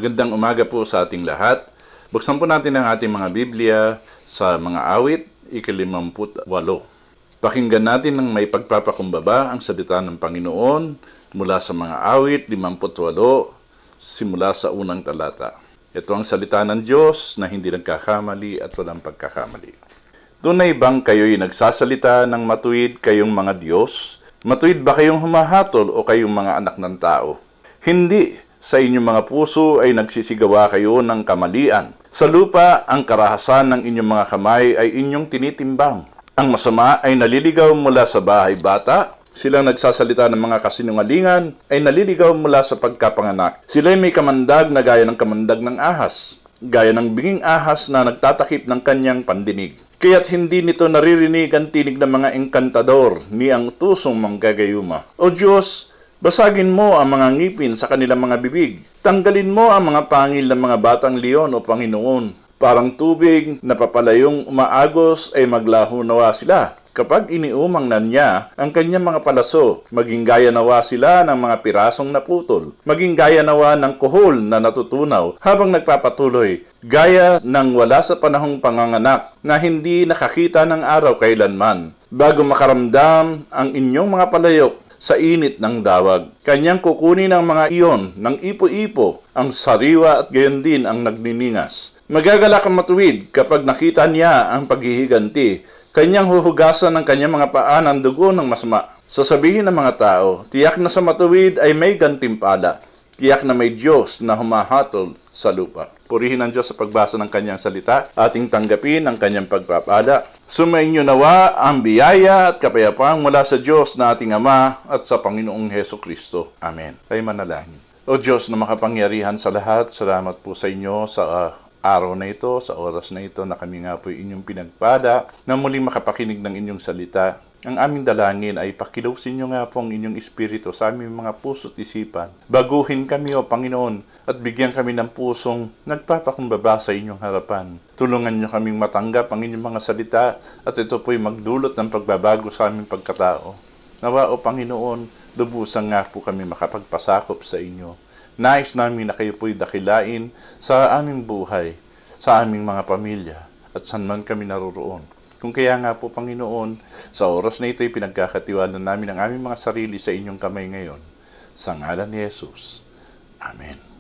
Magandang umaga po sa ating lahat. Buksan po natin ang ating mga Biblia sa mga awit, ika-58. Pakinggan natin ng may pagpapakumbaba ang salita ng Panginoon mula sa mga awit, 58, simula sa unang talata. Ito ang salita ng Diyos na hindi nagkakamali at walang pagkakamali. Tunay bang kayo'y nagsasalita ng matuwid kayong mga Diyos? Matuwid ba kayong humahatol o kayong mga anak ng tao? Hindi. Sa inyong mga puso ay nagsisigawa kayo ng kamalian. Sa lupa, ang karahasan ng inyong mga kamay ay inyong tinitimbang. Ang masama ay naliligaw mula sa bahay bata. Silang nagsasalita ng mga kasinungalingan ay naliligaw mula sa pagkapanganak. Sila'y may kamandag na gaya ng kamandag ng ahas, gaya ng binging ahas na nagtatakip ng kanyang pandinig. Kaya't hindi nito naririnig ang tinig ng mga engkantador ni ang tusong manggagayuma. O Diyos, basagin mo ang mga ngipin sa kanilang mga bibig. Tanggalin mo ang mga pangil ng mga batang leon o Panginoon. Parang tubig na papalayong umaagos ay maglaho nawa sila. Kapag iniumang na niya ang kanyang mga palaso, maging gaya nawa sila ng mga pirasong naputol. Maging gaya nawa ng kuhol na natutunaw habang nagpapatuloy. Gaya ng wala sa panahong panganganak na hindi nakakita ng araw kailanman. Bago makaramdam ang inyong mga palayok sa init ng dawag. Kanyang kukunin ang mga iyon ng ipo-ipo, ang sariwa at gayon din ang nagniningas. Magagalak ang matuwid kapag nakita niya ang paghihiganti. Kanyang huhugasan ng kanyang mga paa ng dugo ng masama. Sasabihin ng mga tao, tiyak na sa matuwid ay may gantimpala. Tiyak na may Diyos na humahatol sa lupa. Purihin ang Diyos sa pagbasa ng kanyang salita, ating tanggapin ang kanyang pagpapala. Sumainyo nawa ang biyaya at kapayapaan mula sa Diyos na ating Ama at sa Panginoong Heso Kristo. Amen. Tayo manalangin. O Diyos na makapangyarihan sa lahat, salamat po sa inyo sa araw na ito, sa oras na ito na kami nga po inyong pinagpala na muling makapakinig ng inyong salita. Ang aming dalangin ay pakilusin nyo nga po ang inyong espiritu sa aming mga puso at isipan. Baguhin kami, O Panginoon, at bigyan kami ng pusong nagpapakumbaba sa inyong harapan. Tulungan nyo kaming matanggap ang inyong mga salita at ito po'y magdulot ng pagbabago sa aming pagkatao. Nawa, O Panginoon, lubusan nga po kami makapagpasakop sa inyo. Nais namin na kayo po'y dakilain sa aming buhay, sa aming mga pamilya, at saan man kami naroroon. Kung kaya nga po, Panginoon, sa oras na ito'y pinagkakatiwala namin ang aming mga sarili sa inyong kamay ngayon. Sa ngalan ni Jesus. Amen.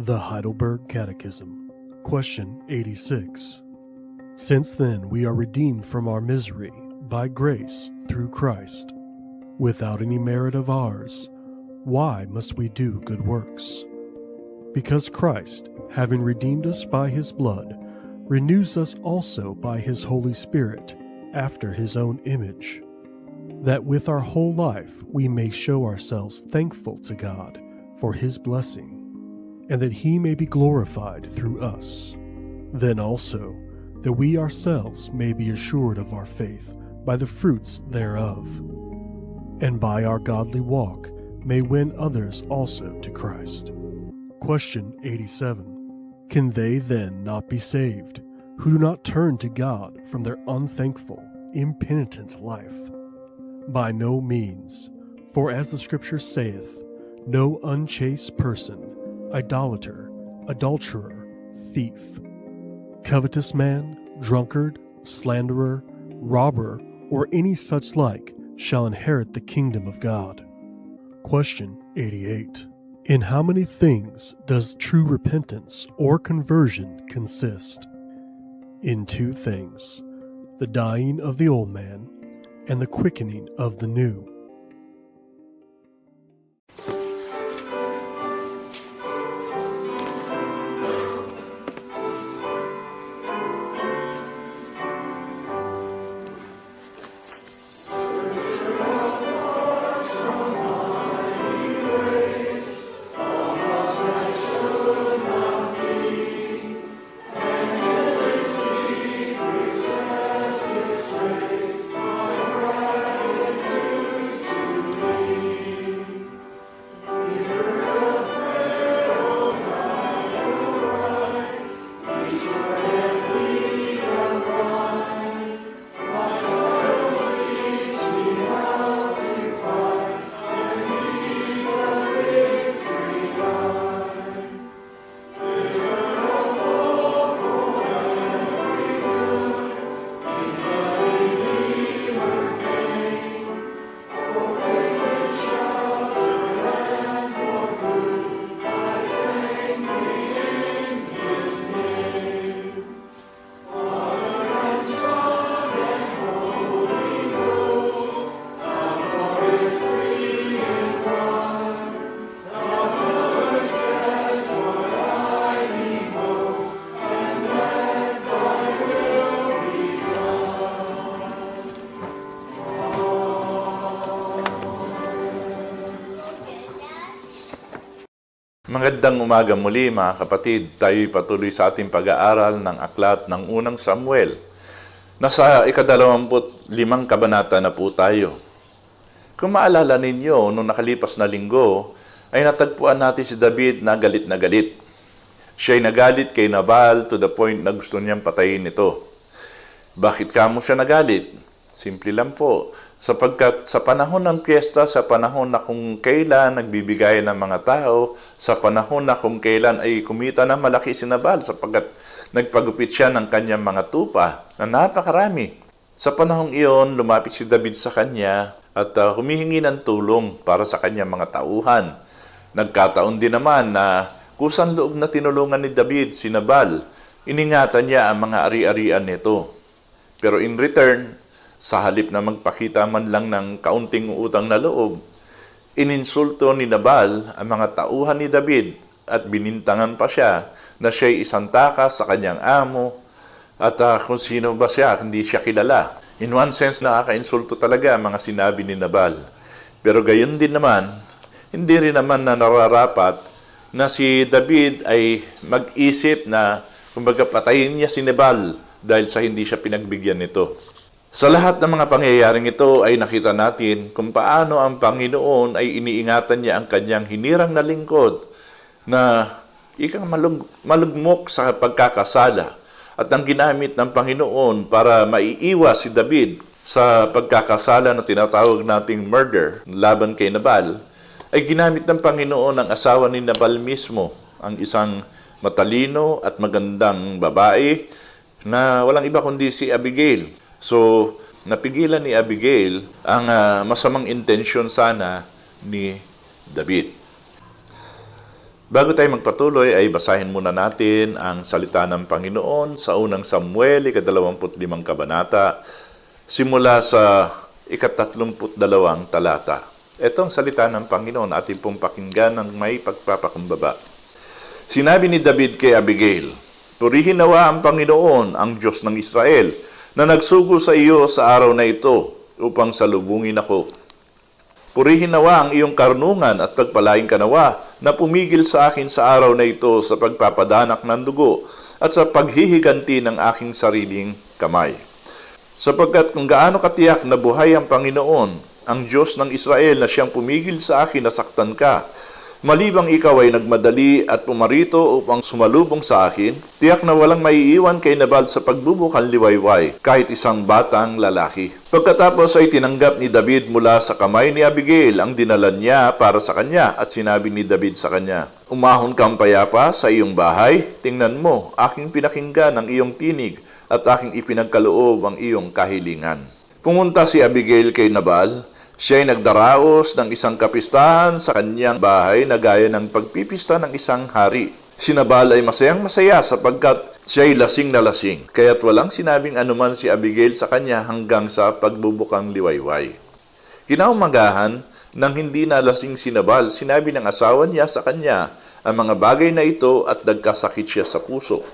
The Heidelberg Catechism. Question 86. Since then we are redeemed from our misery by grace through Christ, without any merit of ours, why must we do good works? Because Christ, having redeemed us by his blood, renews us also by his Holy Spirit after his own image, that with our whole life we may show ourselves thankful to God for his blessing, and that he may be glorified through us. Then also, that we ourselves may be assured of our faith by the fruits thereof, and by our godly walk may win others also to Christ. Question 87. Can they then not be saved, who do not turn to God from their unthankful, impenitent life? By no means, for as the Scripture saith, no unchaste person, idolater, adulterer, thief, covetous man, drunkard, slanderer, robber, or any such like shall inherit the kingdom of God. Question 88. In how many things does true repentance or conversion consist? In 2 things, the dying of the old man and the quickening of the new. Magandang umaga muli mga kapatid. Tayo'y patuloy sa ating pag-aaral ng aklat ng unang Samuel. Nasa 25 kabanata na po tayo. Kung maalala ninyo, nung nakalipas na linggo, ay natagpuan natin si David na galit na galit. Siya'y nagalit kay Nabal to the point na gusto niyang patayin ito. Bakit kamo siya nagalit? Simple lang po. Sapagkat sa panahon ng piyesta, sa panahon na kung kailan nagbibigay ng mga tao, sa panahon na kung kailan ay kumita na malaki si Nabal sapagkat nagpagupit siya ng kanyang mga tupa na napakarami. Sa panahong iyon, lumapit si David sa kanya at humihingi ng tulong para sa kanyang mga tauhan. Nagkataon din naman na kusang loob na tinulungan ni David si Nabal. Iningatan niya ang mga ari-arian nito. Pero in return, sa halip na magpakita man lang ng kaunting utang na loob, ininsulto ni Nabal ang mga tauhan ni David at binintangan pa siya na siya'y isang takas sa kanyang amo at kung sino ba siya, hindi siya kilala. In one sense, nakaka-insulto talaga ang mga sinabi ni Nabal. Pero gayon din naman, hindi rin naman na nararapat na si David ay mag-isip na kumbaga patayin niya si Nabal dahil sa hindi siya pinagbigyan nito. Sa lahat ng mga pangyayaring ito ay nakita natin kung paano ang Panginoon ay iniingatan niya ang kanyang hinirang na lingkod na ikang malugmok sa pagkakasala at ang ginamit ng Panginoon para maiiwas si David sa pagkakasala na tinatawag nating murder laban kay Nabal ay ginamit ng Panginoon ang asawa ni Nabal mismo, ang isang matalino at magandang babae na walang iba kundi si Abigail. So, napigilan ni Abigail ang masamang intensyon sana ni David. Bago tayo magpatuloy ay basahin muna natin ang salita ng Panginoon sa unang Samuel, ika-25 kabanata, simula sa ika-32 talata. Ito ang salita ng Panginoon, ating pong pakinggan ng may pagpapakumbaba. Sinabi ni David kay Abigail, "Purihin nawa ang Panginoon, ang Diyos ng Israel, na nagsugo sa iyo sa araw na ito upang salubungin ako. Purihin nawa ang iyong karunungan at pagpalain ka nawa na pumigil sa akin sa araw na ito sa pagpapadanak ng dugo at sa paghihiganti ng aking sariling kamay. Sapagkat kung gaano katiyak na buhay ang Panginoon, ang Diyos ng Israel na siyang pumigil sa akin na saktan ka, malibang ikaw ay nagmadali at pumarito upang sumalubong sa akin, tiyak na walang maiiwan kay Nabal sa pagbubukal liwayway, kahit isang batang lalaki." Pagkatapos ay tinanggap ni David mula sa kamay ni Abigail ang dinala niya para sa kanya at sinabi ni David sa kanya, "Umahon kang payapa sa iyong bahay, tingnan mo, aking pinakinggan ang iyong tinig at aking ipinagkaloob ang iyong kahilingan." Pumunta si Abigail kay Nabal. Siya ay nagdaraos ng isang kapistahan sa kanyang bahay na gaya ng pagpipista ng isang hari. Si Nabal ay masayang-masaya sapagkat siya ay lasing na lasing, kaya't walang sinabing anuman si Abigail sa kanya hanggang sa pagbubukang liwayway. Kinaumagahan, nang hindi na lasing si Nabal, sinabi ng asawa niya sa kanya ang mga bagay na ito at nagkasakit siya sa puso.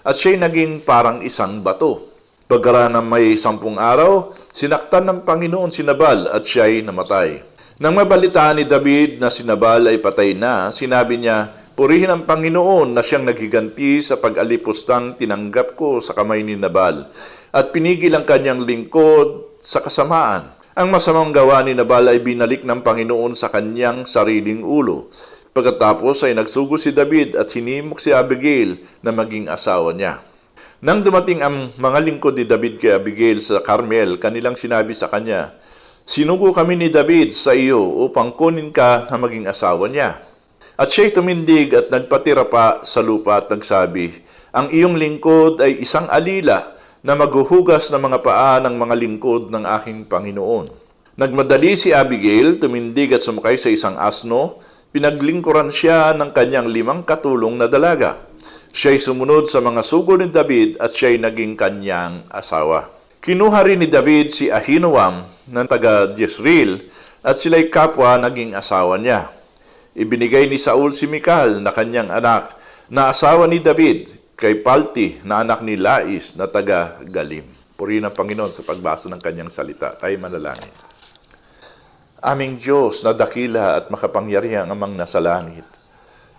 At siya'y naging parang isang bato. Pagkaraan ng may 10 araw, sinaktan ng Panginoon si Nabal at siya'y namatay. Nang mabalitaan ni David na si Nabal ay patay na, sinabi niya, "Purihin ang Panginoon na siyang naghiganti sa pag-alipustang tinanggap ko sa kamay ni Nabal at pinigil ang kanyang lingkod sa kasamaan." Ang masamang gawa ni Nabal ay binalik ng Panginoon sa kanyang sariling ulo. Pagkatapos ay nagsugo si David at hinimok si Abigail na maging asawa niya. Nang dumating ang mga lingkod ni David kay Abigail sa Carmel, kanilang sinabi sa kanya, "Sinugo kami ni David sa iyo upang kunin ka na maging asawa niya." At siya'y tumindig at nagpatira pa sa lupa at nagsabi, "Ang iyong lingkod ay isang alila na maghuhugas ng mga paa ng mga lingkod ng aking Panginoon." Nagmadali si Abigail, tumindig at sumakay sa isang asno, pinaglingkuran siya ng kanyang 5 katulong na dalaga. Siya'y sumunod sa mga sugo ni David at siya'y naging kanyang asawa. Kinuha rin ni David si Ahinoam ng taga Jezreel at sila'y kapwa naging asawa niya. Ibinigay ni Saul si Mikal na kanyang anak na asawa ni David kay Palti na anak ni Lais na taga Galim. Purihin ang Panginoon sa pagbasa ng kanyang salita. Tayo manalangin. Aming Diyos na dakila at makapangyarihang amang nasa langit,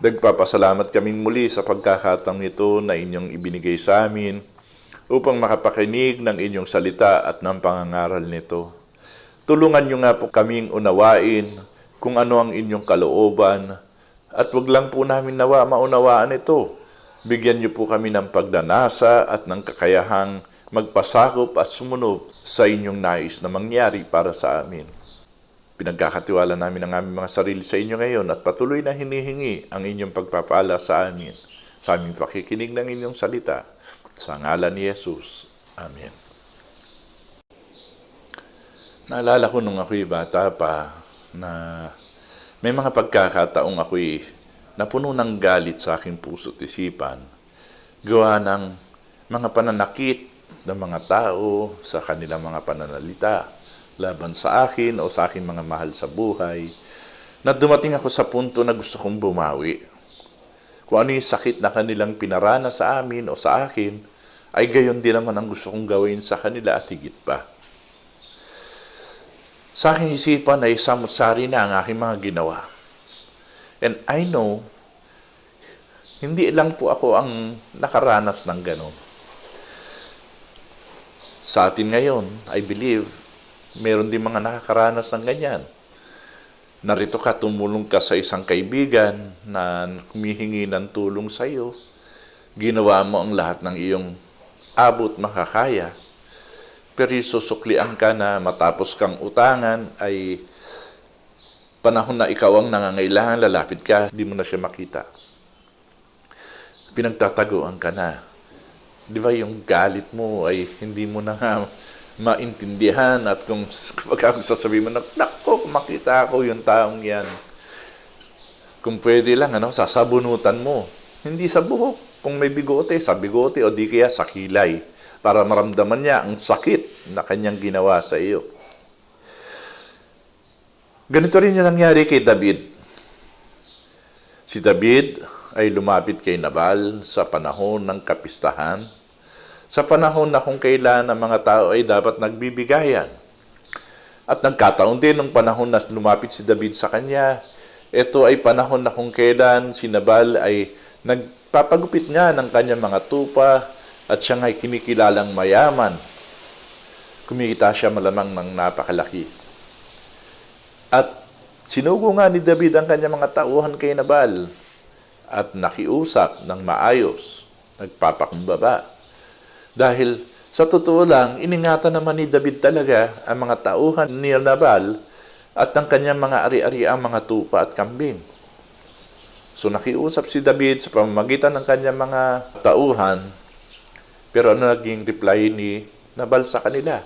nagpapasalamat kaming muli sa pagkakataong ito na inyong ibinigay sa amin upang makapakinig ng inyong salita at ng pangangaral nito. Tulungan niyo nga po kaming unawain kung ano ang inyong kalooban at wag lang po namin nawa maunawaan ito. Bigyan niyo po kami ng pagdanasa at ng kakayahang magpasakop at sumunod sa inyong nais na mangyari para sa amin. Pinagkakatiwala namin ang aming mga sarili sa inyo ngayon at patuloy na hinihingi ang inyong pagpapala sa amin, sa aming pakikinig ng inyong salita. Sa ngalan ni Jesus. Amen. Naalala ko nung ako'y bata pa na may mga pagkakataong ako'y napuno ng galit sa aking puso't isipan, gawa ng mga pananakit ng mga tao sa kanilang mga pananalita laban sa akin o sa aking mga mahal sa buhay, na dumating ako sa punto na gusto kong bumawi. Kung ano yung sakit na kanilang pinarana sa amin o sa akin, ay gayon din naman ang gusto kong gawin sa kanila at higit pa. Sa aking isipan ay samot-sari na ang aking mga ginawa. And I know, hindi lang po ako ang nakaranas ng ganon. Sa atin ngayon, I believe, meron din mga nakakaranas ng ganyan. Narito ka, tumulong ka sa isang kaibigan na humihingi ng tulong sa iyo. Ginawa mo ang lahat ng iyong abot makakaya. Pero susuklian ka na matapos kang utangan ay panahon na ikaw ang nangangailangan, lalapit ka, hindi mo na siya makita. Pinagtataguan ka na. Di ba yung galit mo ay hindi mo na maintindihan at kung sasabihin mo na, "Nako, makita ko yung taong yan." Kung pwede lang, sasabunutan mo. Hindi sa buhok. Kung may bigote, sa bigote o di kaya sa kilay. Para maramdaman niya ang sakit na kanyang ginawa sa iyo. Ganito rin yung nangyari kay David. Si David ay lumapit kay Nabal sa panahon ng kapistahan. Sa panahon na kung kailan ang mga tao ay dapat nagbibigayan. At nagkataon din ng panahon na lumapit si David sa kanya. Ito ay panahon na kung kailan si Nabal ay nagpapagupit nga ng kanyang mga tupa at siya ay kinikilalang mayaman. Kumikita siya malamang ng napakalaki. At sinugo nga ni David ang kanyang mga tauhan kay Nabal at nakiusap ng maayos, nagpapakumbaba. Dahil sa totoo lang, iningatan naman ni David talaga ang mga tauhan ni Nabal at ang kanyang mga ari-ariang mga tupa at kambing. So nakiusap si David sa pamamagitan ng kanyang mga tauhan, pero ano naging reply ni Nabal sa kanila?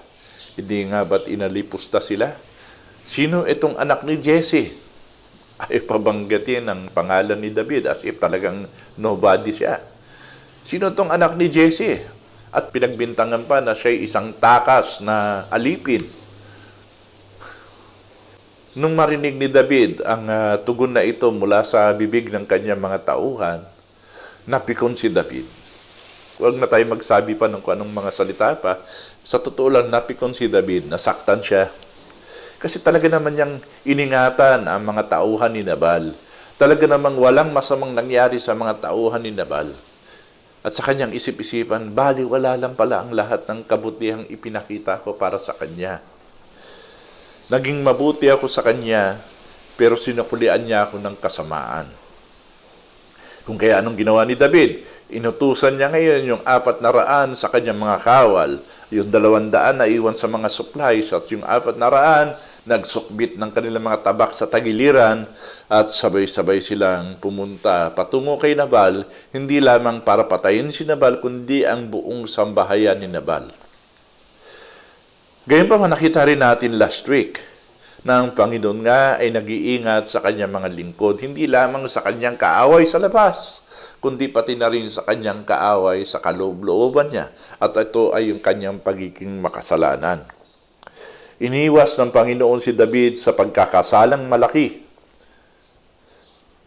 Hindi nga ba't inalipusta sila? Sino itong anak ni Jesse? Ay pabanggatin ang pangalan ni David as if talagang nobody siya. Sino itong anak ni Jesse? At pinagbintangan pa na siya'y isang takas na alipin. Nung marinig ni David ang tugon na ito mula sa bibig ng kanyang mga tauhan, napikon si David. Huwag na tayo magsabi pa ng kung anong mga salita pa. Sa totoo lang, napikon si David, nasaktan siya. Kasi talaga naman niyang iningatan ang mga tauhan ni Nabal. Talaga namang walang masamang nangyari sa mga tauhan ni Nabal. At sa kanyang isip-isipan, baliwala lang pala ang lahat ng kabutihang ipinakita ko para sa kanya. Naging mabuti ako sa kanya, pero sinukulian niya ako ng kasamaan. Kung kaya anong ginawa ni David? Inutusan niya ngayon yung 400 sa kanyang mga kawal, yung 200 na iwan sa mga supplies, at yung 400 nagsukbit ng kanilang mga tabak sa tagiliran, at sabay-sabay silang pumunta patungo kay Nabal, hindi lamang para patayin si Nabal, kundi ang buong sambahayan ni Nabal. Gayon pa man nakita rin natin last week na ang Panginoon nga ay nag-iingat sa kanyang mga lingkod, hindi lamang sa kanyang kaaway sa labas, kundi pati na rin sa kanyang kaaway sa kaloob-looban niya. At ito ay yung kanyang pagiging makasalanan. Iniwas ng Panginoon si David sa pagkakasalang malaki.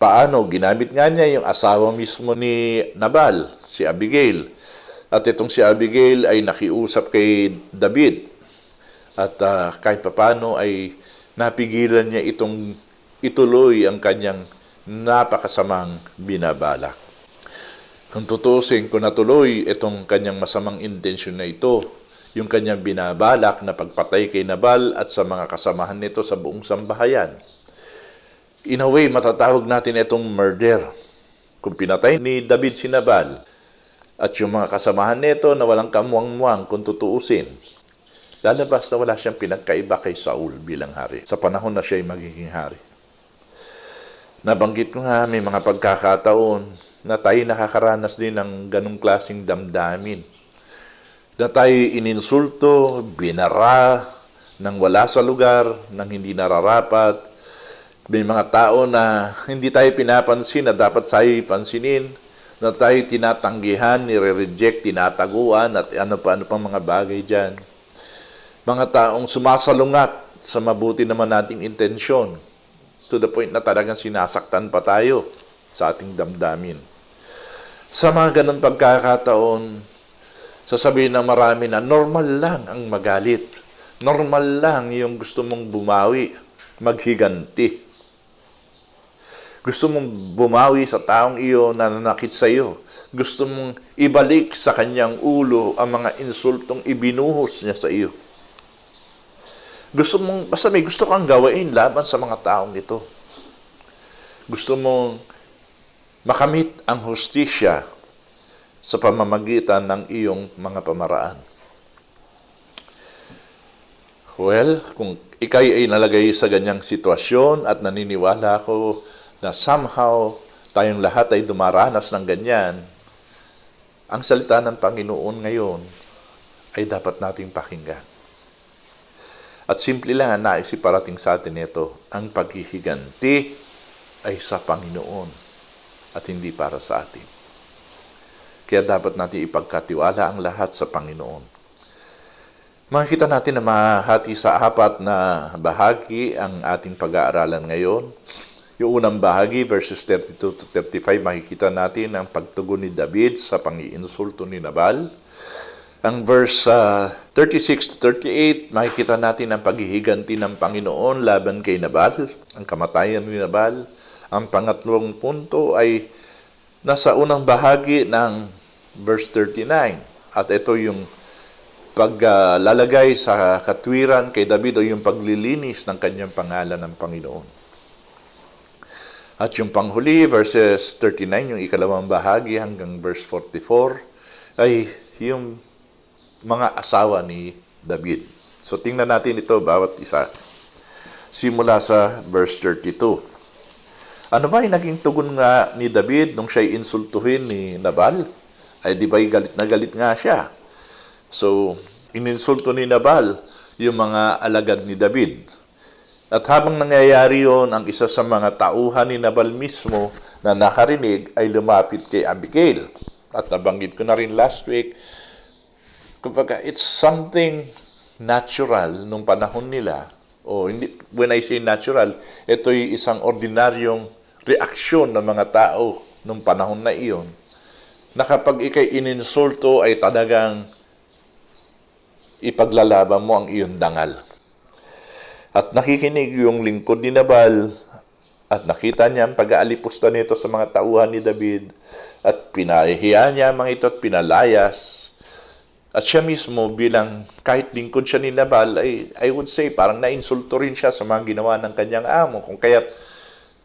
Paano? Ginamit nga niya yung asawa mismo ni Nabal, si Abigail. At itong si Abigail ay nakiusap kay David. At kahit papano ay napigilan niya itong ituloy ang kanyang napakasamang binabalak. Kung tutusin, kung natuloy itong kanyang masamang intensyon na ito, yung kanyang binabalak na pagpatay kay Nabal at sa mga kasamahan nito sa buong sambahayan, in a way, matatawag natin itong murder. Kung pinatay ni David si Nabal at yung mga kasamahan nito na walang kamuang-muang kung tutuusin, lalabas na wala siyang pinagkaiba kay Saul bilang hari sa panahon na siya ay magiging hari. Nabanggit ko nga, may mga pagkakataon na tayo nakakaranas din ng ganong klaseng damdamin. Na tayo ininsulto, binara, nang wala sa lugar, nang hindi nararapat. May mga tao na hindi tayo pinapansin na dapat tayo pansinin, na tayo tinatanggihan, nire-reject, tinataguan, at ano pa pang mga bagay dyan. Mga taong sumasalungat sa mabuti naman nating intensyon, to the point na talagang sinasaktan pa tayo sa ating damdamin. Sa mga ganun pagkakataon, sasabihin ng marami na normal lang ang magalit. Normal lang yung gusto mong bumawi, maghiganti. Gusto mong bumawi sa taong iyo na nanakit sa iyo. Gusto mong ibalik sa kanyang ulo ang mga insultong ibinuhos niya sa iyo. Basta may gusto kang gawain laban sa mga taong ito. Gusto mong makamit ang hustisya sa pamamagitan ng iyong mga pamaraan. Well, kung ikay ay nalagay sa ganyang sitwasyon at naniniwala ako na somehow tayong lahat ay dumaranas ng ganyan, ang salita ng Panginoon ngayon ay dapat nating pakinggan. At simple lang ang naisip parating sa atin ito, ang paghihiganti ay sa Panginoon at hindi para sa atin. Kaya dapat natin ipagkatiwala ang lahat sa Panginoon. Makikita natin na mahati sa apat na bahagi ang ating pag-aaralan ngayon. Yung unang bahagi, verses 32 to 35, makikita natin ang pagtugon ni David sa pang-iinsulto ni Nabal. Ang verse 36 to 38, makikita natin ang paghihiganti ng Panginoon laban kay Nabal, ang kamatayan ni Nabal. Ang pangatlong punto ay nasa unang bahagi ng verse 39. At ito yung paglalagay sa katwiran kay David o yung paglilinis ng kanyang pangalan ng Panginoon. At yung panghuli, verses 39, yung ikalawang bahagi hanggang verse 44, ay yung mga asawa ni David. So tingnan natin ito bawat isa. Simula sa verse 32. Ano ba yung naging tugon nga ni David nung siya'y insultuhin ni Nabal? Ay di ba'y galit na galit nga siya? So, ininsulto ni Nabal yung mga alagad ni David. At habang nangyayari yon, ang isa sa mga tauhan ni Nabal mismo na nakarinig ay lumapit kay Abigail. At nabanggit ko na rin last week, kumbaga, it's something natural nung panahon nila. Hindi, when I say natural, ito'y isang ordinaryong reaksyon ng mga tao nung panahon na iyon. Na kapag ikay ininsulto ay talagang ipaglalaban mo ang iyong dangal. At nakikinig yung lingkod ni Nabal at nakita niya ang pag-aalipusta nito sa mga tauhan ni David at pinahiya niya mga ito at pinalayas. At siya mismo bilang kahit lingkod siya ni Nabal ay I would say parang nainsulto rin siya sa mga ginawa ng kanyang amo. Kung kaya't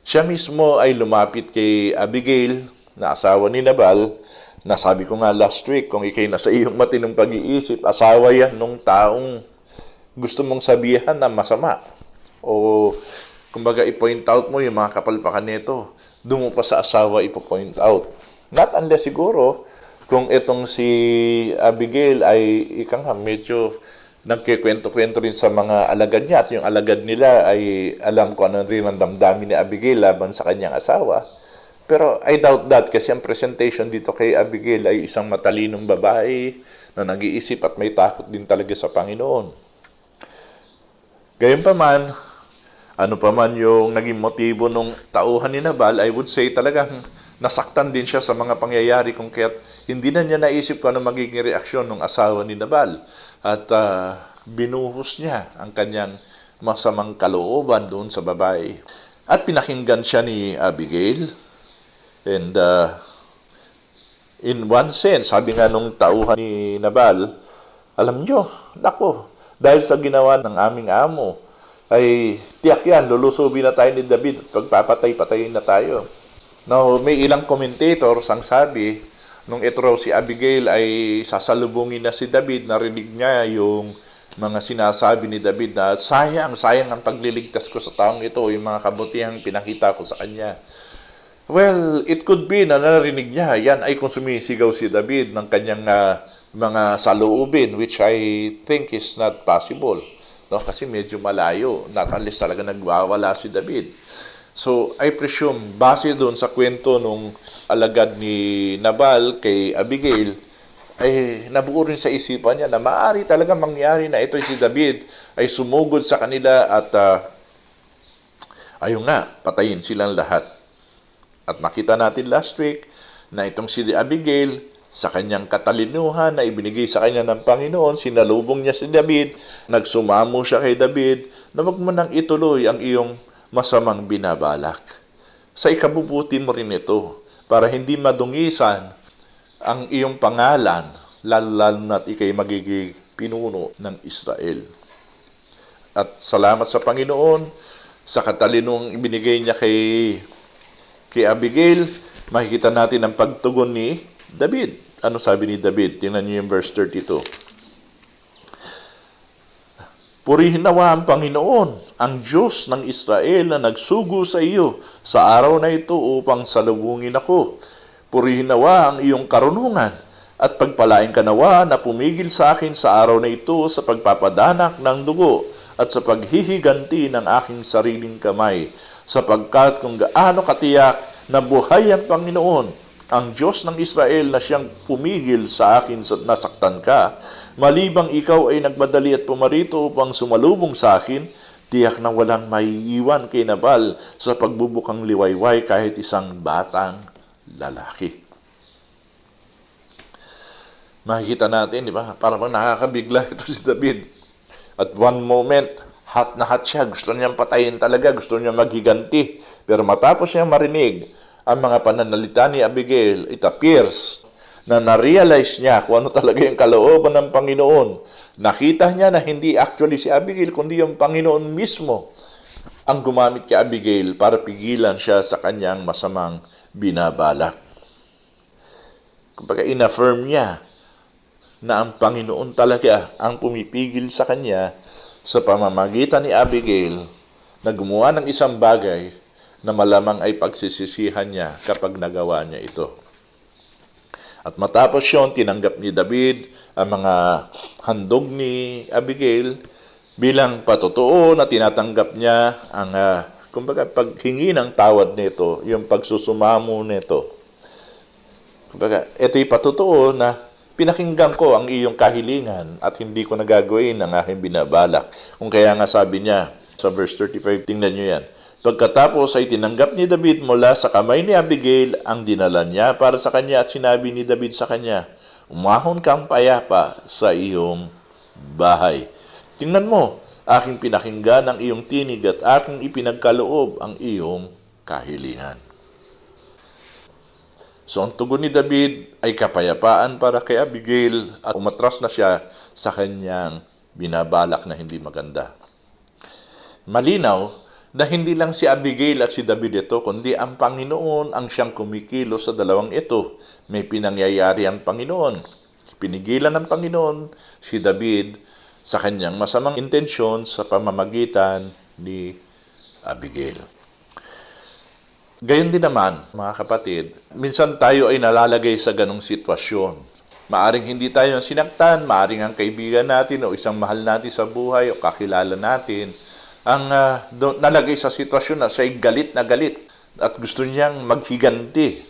siya mismo ay lumapit kay Abigail na asawa ni Nabal. Nasabi ko nga last week, kung ikay nasa iyong matinong pag-iisip, asawa yan nung taong gusto mong sabihan na masama. O, kumbaga, i-point out mo yung mga kapalpakan nito. Doon mo pa sa asawa ipo-point out. Not unless siguro, kung itong si Abigail ay medyo nagkikwento-kwento rin sa mga alagad niya at yung alagad nila ay alam ko ano rin ang damdamin ni Abigail laban sa kanyang asawa. Pero I doubt that kasi ang presentation dito kay Abigail ay isang matalinong babae na nag-iisip at may takot din talaga sa Panginoon. Gayunpaman, ano pa man yung naging motibo ng tauhan ni Nabal, I would say talagang nasaktan din siya sa mga pangyayari kung kaya't hindi na niya naisip kung ano magiging reaksyon ng asawa ni Nabal. At binuhos niya ang kanyang masamang kalooban doon sa babae. At pinakinggan siya ni Abigail. And in one sense, sabi nga nung tauhan ni Nabal, alam nyo, nako, dahil sa ginawa ng aming amo, ay tiyak yan, lulusubin na tayo ni David at pagpapatay-patayin na tayo. Now, may ilang commentators ang sabi, nung ito raw si Abigail ay sasalubungin na si David, narinig niya yung mga sinasabi ni David na sayang ang pagliligtas ko sa taong ito, yung mga kabutihang pinakita ko sa kanya. Well, it could be na narinig niya, yan ay kung sumisigaw si David ng kanyang mga saloobin, which I think is not possible. No? Kasi medyo malayo. Not unless talaga nagwawala si David. So, I presume, base doon sa kwento nung alagad ni Nabal kay Abigail, ay nabuo rin sa isipan niya na maaari talaga mangyari na ito si David ay sumugod sa kanila at ayun nga, patayin silang lahat. At nakita natin last week na itong si Abigail, sa kanyang katalinuhan na ibinigay sa kanya ng Panginoon, sinalubong niya si David, nagsumamo siya kay David, na wag mo nang ituloy ang iyong masamang binabalak. Sa ikabubuti mo rin ito, para hindi madungisan ang iyong pangalan, lalo na't ikay magiging pinuno ng Israel. At salamat sa Panginoon, sa katalinong ibinigay niya kay Abigail, makikita natin ang pagtugon ni David. Ano sabi ni David? Tingnan niyo yung verse 32. Purihin nawa ang Panginoon, ang Diyos ng Israel na nagsugo sa iyo sa araw na ito upang salubungin ako. Purihin nawa ang iyong karunungan at pagpalain ka nawa na pumigil sa akin sa araw na ito sa pagpapadanak ng dugo at sa paghihiganti ng aking sariling kamay. sapagkat kung gaano katiyak na buhay ang Panginoon, ang Diyos ng Israel na siyang pumigil sa akin sa nasaktan ka, malibang ikaw ay nagmadali at pumarito upang sumalubong sa akin, tiyak na walang maiiwan kay Nabal sa pagbubukang liwayway kahit isang batang lalaki. Makikita natin, di ba? Parang nakakabigla ito si David. At one moment, hot na hot siya. Gusto niyang patayin talaga. Gusto niyang maghiganti. Pero matapos niya marinig ang mga pananalita ni Abigail, it appears na na-realize niya kung ano talaga yung kalooban ng Panginoon. Nakita niya na hindi actually si Abigail, kundi yung Panginoon mismo ang gumamit kay Abigail para pigilan siya sa kanyang masamang binabalak. Kumbaga, in-affirm niya na ang Panginoon talaga ang pumipigil sa kanya sa pamamagitan ni Abigail na gumawa ng isang bagay na malamang ay pagsisisihan niya kapag nagawa niya ito. At matapos yun, tinanggap ni David ang mga handog ni Abigail bilang patotoo na tinatanggap niya ang kumbaga paghingi ng tawad nito, yung pagsusumamo nito. Kumbaga, ito'y patotoo na pinakinggan ko ang iyong kahilingan at hindi ko nagagawin ang aking binabalak. Kung kaya nga sabi niya sa verse 35, tingnan niyo yan. Pagkatapos ay tinanggap ni David mula sa kamay ni Abigail ang dinala niya para sa kanya at sinabi ni David sa kanya, umahon kang payapa sa iyong bahay. Tingnan mo, aking pinakinggan ang iyong tinig at aking ipinagkaloob ang iyong kahilingan. So, ang tugon ni David ay kapayapaan para kay Abigail at umatras na siya sa kanyang binabalak na hindi maganda. Malinaw na hindi lang si Abigail at si David ito, kundi ang Panginoon ang siyang kumikilo sa dalawang ito. May pinangyayari ang Panginoon. Pinigilan ng Panginoon si David sa kanyang masamang intensyon sa pamamagitan ni Abigail. Gayon din naman, mga kapatid, minsan tayo ay nalalagay sa ganong sitwasyon. Maaring hindi tayo sinaktan, maaring ang kaibigan natin o isang mahal natin sa buhay o kakilala natin ang nalagay sa sitwasyon na siya'y galit na galit at gusto niyang maghiganti.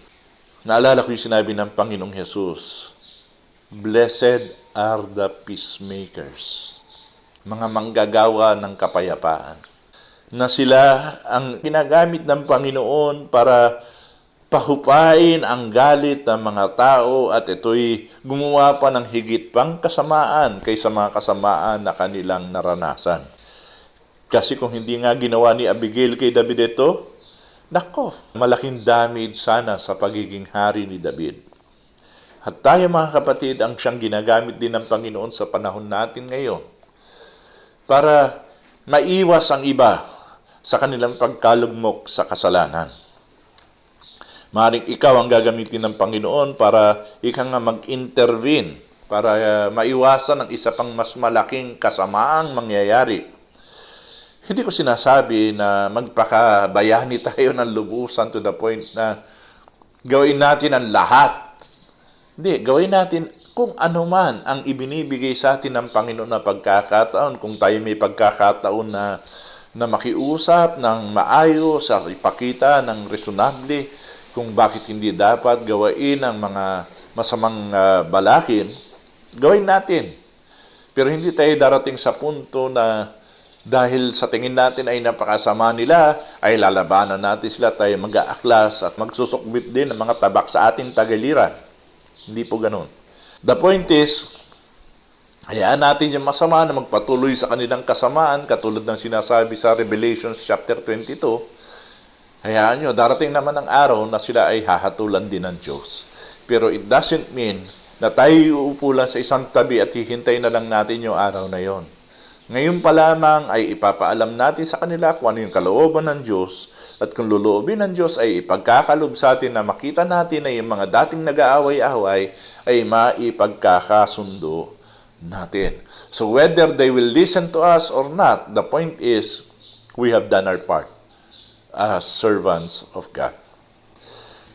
Naalala ko yung sinabi ng Panginoong Hesus, Blessed are the peacemakers, mga manggagawa ng kapayapaan, na sila ang ginagamit ng Panginoon para pahupain ang galit ng mga tao at ito'y gumawa pa ng higit pang kasamaan kaysa mga kasamaan na kanilang naranasan. Kasi kung hindi nga ginawa ni Abigail kay David ito, nako, malaking damage sana sa pagiging hari ni David. At tayo mga kapatid, ang siyang ginagamit din ng Panginoon sa panahon natin ngayon para maiwas ang iba sa kanilang pagkalugmok sa kasalanan. Maaaring ikaw ang gagamitin ng Panginoon para ikaw nga mag-intervene, para maiwasan ang isa pang mas malaking kasamaang mangyayari. Hindi ko sinasabi na magpakabayani tayo ng lubusan to the point na gawin natin ang lahat. Hindi, gawin natin kung ano man ang ibinibigay sa atin ng Panginoon na pagkakataon. Kung tayo may pagkakataon na makiusap ng maayos at ipakita ng reasonable kung bakit hindi dapat gawain ang mga masamang balakin, gawin natin. Pero hindi tayo darating sa punto na dahil sa tingin natin ay napakasama nila, ay lalabanan natin sila, tayo mag-aaklas at magsusukbit din ng mga tabak sa ating tagiliran. Hindi po ganun. The point is, hayaan natin yung masama na magpatuloy sa kanilang kasamaan, katulad ng sinasabi sa Revelation chapter 22. Hayaan nyo, darating naman ang araw na sila ay hahatulan din ng Diyos. Pero it doesn't mean na tayo uupo lang sa isang tabi at hihintay na lang natin yung araw na yon. Ngayon pa lamang ay ipapaalam natin sa kanila kung ano yung kalooban ng Diyos at kung luluobin ng Diyos ay ipagkakalob sa atin na makita natin na yung mga dating nag-aaway-away ay maipagkakasundo natin. So whether they will listen to us or not, the point is we have done our part as servants of God.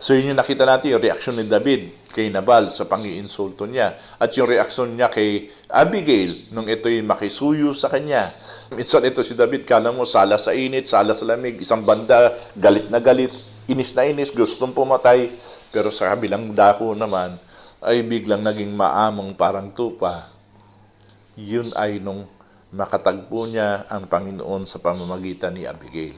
So yun yung nakita natin, yung reaksyon ni David kay Nabal sa pang-iinsulto niya. At yung reaksyon niya kay Abigail nung ito'y makisuyo sa kanya. Minsan ito si David, kala mo sala sa init, sala sa lamig, isang banda, galit na galit, inis na inis, gustong pumatay. Pero sa kabilang dako naman, ay biglang naging maamong parang tupa. Yun ay nung makatagpo niya ang Panginoon sa pamamagitan ni Abigail.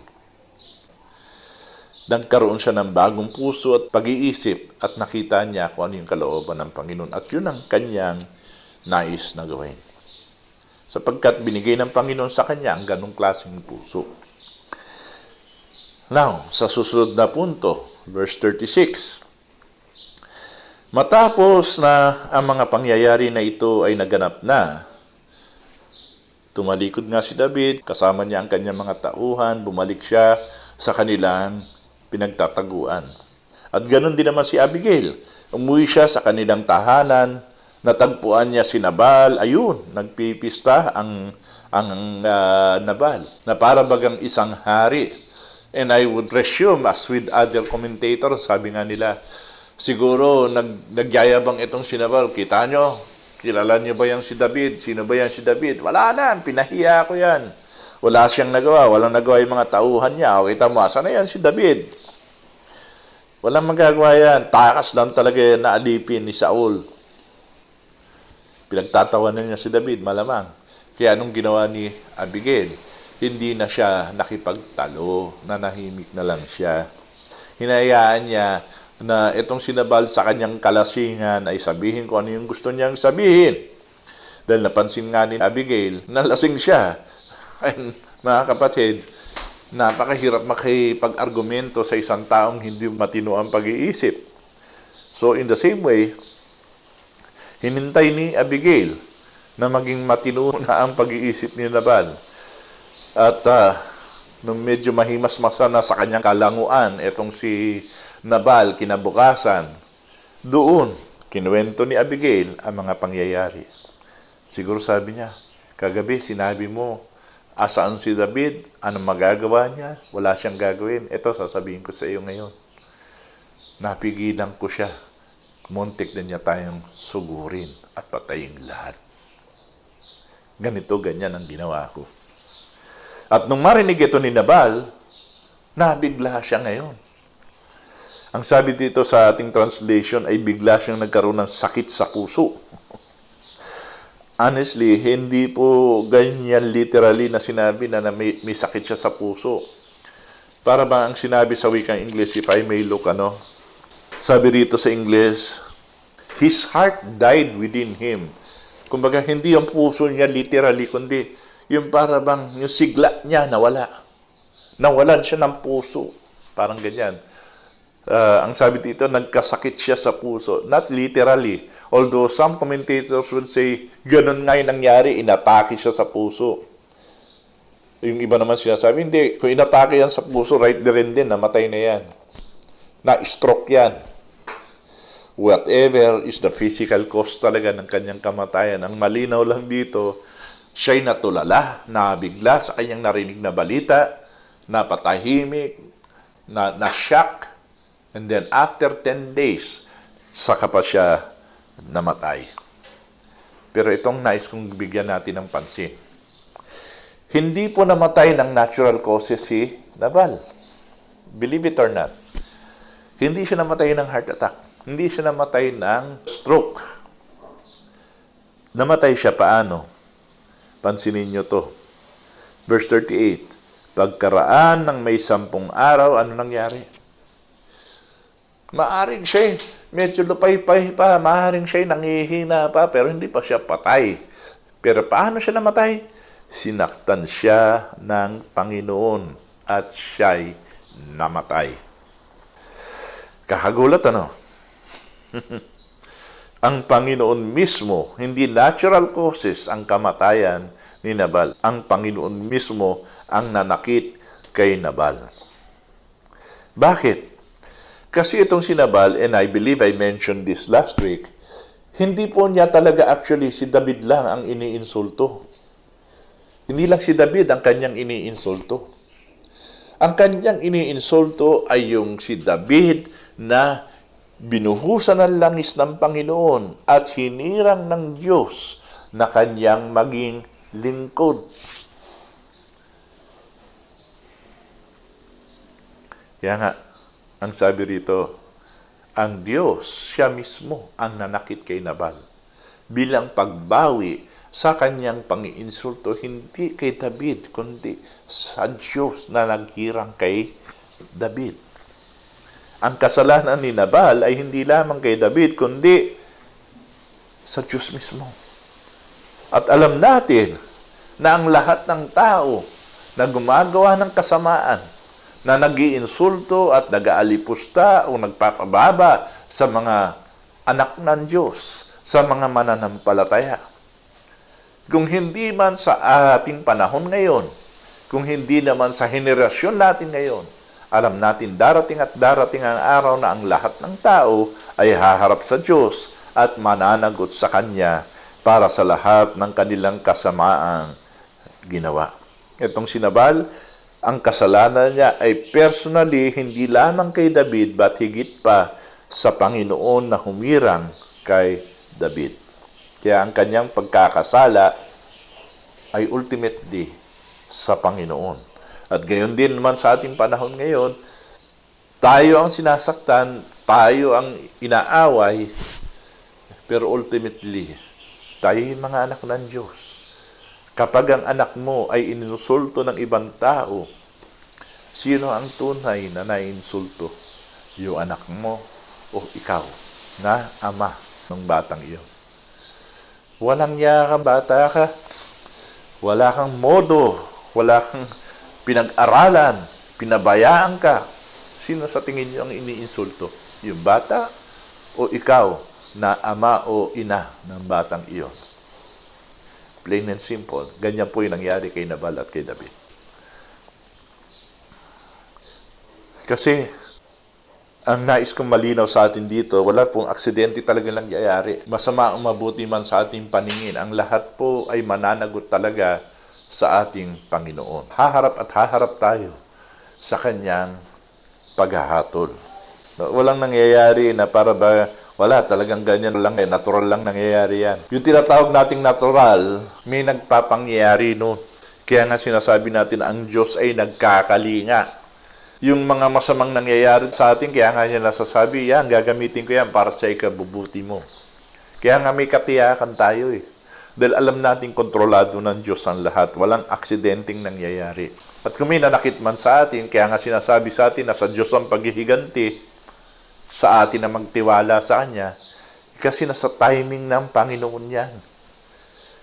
Nagkaroon siya ng bagong puso at pag-iisip at nakita niya kung ano yung kalooban ng Panginoon. At yun ang kanyang nais na gawin. Sapagkat binigay ng Panginoon sa kanya ang ganong klaseng puso. Now, sa susunod na punto, verse 36. Matapos na ang mga pangyayari na ito ay naganap na, tumalikod nga si David, kasama niya ang kanyang mga tauhan, bumalik siya sa kanilang pinagtataguan. At ganoon din naman si Abigail. Umuwi siya sa kanilang tahanan, natagpuan niya si Nabal, ayun, nagpipista ang Nabal, na para bagang isang hari. And I would resume, as with other commentators, sabi nga nila, siguro nagyayabang itong si Nabal, kita nyo, kilala niyo ba yan si David? Sino ba yan si David? Wala na, pinahiya ko yan. Wala siyang nagawa, walang nagawa yung mga tauhan niya. O kita mo, sana yan si David? Walang magagawa yan. Takas lang talaga yan na alipin ni Saul. Pinagtatawanan niya si David, malamang. Kaya anong ginawa ni Abigail? Hindi na siya nakipagtalo, nanahimik na lang siya. Hinayaan niya na itong sinabal sa kanyang kalasingan ay sabihin ko ano yung gusto niyang sabihin. Dahil napansin nga ni Abigail na lasing siya. Ay, mga kapatid, napakahirap makipag-argumento sa isang taong hindi matino ang pag-iisip. So in the same way, hinintay ni Abigail na maging matino na ang pag-iisip ni Nabal. At nung medyo mahimas-masa na sa kanyang kalanguan, etong si Nabal kinabukasan, doon kinuwento ni Abigail ang mga pangyayari. Siguro sabi niya, kagabi sinabi mo, asaan si David? Anong magagawa niya? Wala siyang gagawin. Ito, sasabihin ko sa iyo ngayon. Napigilan ko siya. Muntik na niya tayong sugurin at patayin lahat. Ganito, ganyan ang ginawa ko. At nung marinig ito ni Nabal, nabigla siya ngayon. Ang sabi dito sa ating translation ay bigla siyang nagkaroon ng sakit sa puso. Honestly, hindi po ganyan literally na sinabi na may sakit siya sa puso. Para ba ang sinabi sa wikang English, if I may look, sabi rito sa English, his heart died within him. Kumbaga, hindi yung puso niya literally, kundi yung para bang yung sigla niya nawala. Nawalan siya ng puso. Parang ganyan. Ang sabi dito, nagkasakit siya sa puso. Not literally. Although some commentators would say, ganun nga yung nangyari, inatake siya sa puso. Yung iba naman sinasabi, hindi. Kung inatake yan sa puso, right there and then, namatay na yan. Na-stroke yan. Whatever is the physical cause talaga ng kanyang kamatayan. Ang malinaw lang dito, siya'y natulala, nabigla sa kanyang narinig na balita, napatahimik, na-shock, and then after 10 days, saka pa siya namatay. Pero itong nais kong bigyan natin ng pansin. Hindi po namatay ng natural causes si Nabal. Believe it or not. Hindi siya namatay ng heart attack. Hindi siya namatay ng stroke. Namatay siya paano? Pansinin nyo to. Verse 38. Pagkaraan ng may 10 araw, ano nangyari? Maaring siya, medyo lupay-pay pa, maaring siya nangihina pa, pero hindi pa siya patay. Pero paano siya namatay? Sinaktan siya ng Panginoon at siya'y namatay. Kakagulat, ano? Ang Panginoon mismo, hindi natural causes ang kamatayan ni Nabal. Ang Panginoon mismo ang nanakit kay Nabal. Bakit? Kasi itong si Nabal, and I believe I mentioned this last week, hindi po niya talaga actually si David lang ang iniinsulto. Hindi lang si David ang kanyang iniinsulto. Ang kanyang iniinsulto ay yung si David na binuhusan ng langis ng Panginoon at hinirang ng Diyos na kanyang maging lingkod. Kaya nga, ang sabi rito, ang Diyos, siya mismo ang nanakit kay Nabal bilang pagbawi sa kanyang pangiinsulto, hindi kay David, kundi sa Diyos na naghirang kay David. Ang kasalanan ni Nabal ay hindi lamang kay David, kundi sa Diyos mismo. At alam natin na ang lahat ng tao na gumagawa ng kasamaan, na nag-iinsulto at nag-aalipusta o nagpapababa sa mga anak ng Diyos, sa mga mananampalataya. Kung hindi man sa ating panahon ngayon, kung hindi naman sa henerasyon natin ngayon, alam natin darating at darating ang araw na ang lahat ng tao ay haharap sa Diyos at mananagot sa Kanya para sa lahat ng kanilang kasamaang ginawa. Itong si Nabal, ang kasalanan niya ay personally hindi lamang kay David but higit pa sa Panginoon na humirang kay David. Kaya ang kanyang pagkakasala ay ultimately sa Panginoon. At gayon din naman sa ating panahon ngayon, tayo ang sinasaktan, tayo ang inaaway, pero ultimately, tayo yung mga anak ng Diyos. Kapag ang anak mo ay ininsulto ng ibang tao, sino ang tunay na naiinsulto? Yung anak mo o ikaw na ama ng batang iyon? Walang yaka, bata ka. Wala kang modo. Wala kang pinag-aralan. Pinabayaan ka. Sino sa tingin niyo ang iniinsulto? Yung bata o ikaw na ama o ina ng batang iyon? Plain and simple. Ganyan po yung nangyari kay Nabal at kay David. Kasi, ang nais kong malinaw sa atin dito, wala pong aksidente talaga nangyayari. Masama o mabuti man sa ating paningin, ang lahat po ay mananagot talaga sa ating Panginoon. Haharap at haharap tayo sa Kanyang paghahatol. Walang nangyayari na para ba wala, talagang ganyan lang, natural lang nangyayari yan. Yung tinatawag nating natural, may nagpapangyayari noon. Kaya nga sinasabi natin, ang Diyos ay nagkakalinga. Yung mga masamang nangyayari sa atin, kaya nga niya nasasabi, yan, gagamitin ko yan para sa ikabubuti mo. Kaya nga may katiyakan tayo eh. Dahil alam natin kontrolado ng Diyos ang lahat. Walang aksidenteng nangyayari. At kung may nanakit man sa atin, kaya nga sinasabi sa atin na sa Diyos ang paghihiganti, sa atin na magtiwala sa Kanya, kasi nasa timing ng Panginoon yan.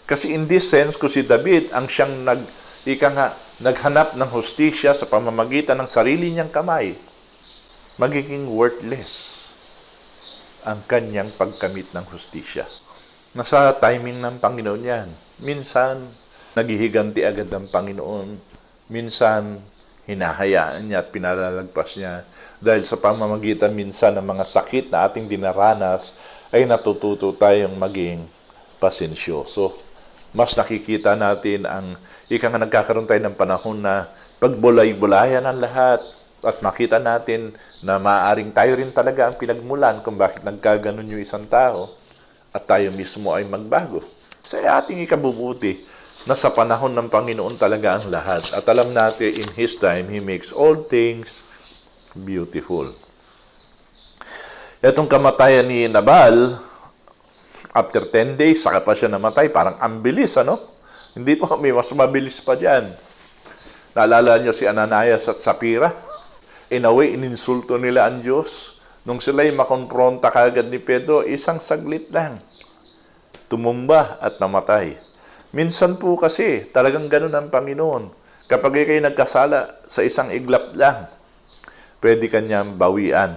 Kasi in this sense, kung si David ang siyang naghanap ng hustisya sa pamamagitan ng sarili niyang kamay, magiging worthless ang kanyang pagkamit ng hustisya. Nasa timing ng Panginoon yan. Minsan, naghihiganti agad ang Panginoon. Minsan, hinahayaan niya at pinalalagpas niya. Dahil sa pamamagitan minsan ng mga sakit na ating dinaranas, ay natututo tayong maging pasensyoso. Mas nakikita natin nga nagkakaroon tayo ng panahon na pagbulay-bulayan ang lahat. At makita natin na maaaring tayo rin talaga ang pinagmulan kung bakit nagkaganon yung isang tao. At tayo mismo ay magbago. Sa ating ikabubuti, na sa panahon ng Panginoon talaga ang lahat. At alam natin, in His time, He makes all things beautiful. Itong kamatayan ni Nabal, after 10 days, saka pa siya namatay. Parang ang bilis, ano? Hindi po, may mas mabilis pa dyan. Naalala niyo si Ananias at Sapphira? In a way, ininsulto nila ang Diyos. Nung sila'y makonfronta kagad ni Pedro, isang saglit lang. Tumumba at namatay. Minsan po kasi, talagang ganun ang Panginoon. Kapag kayo nagkasala sa isang iglap lang, pwede kanyang bawian.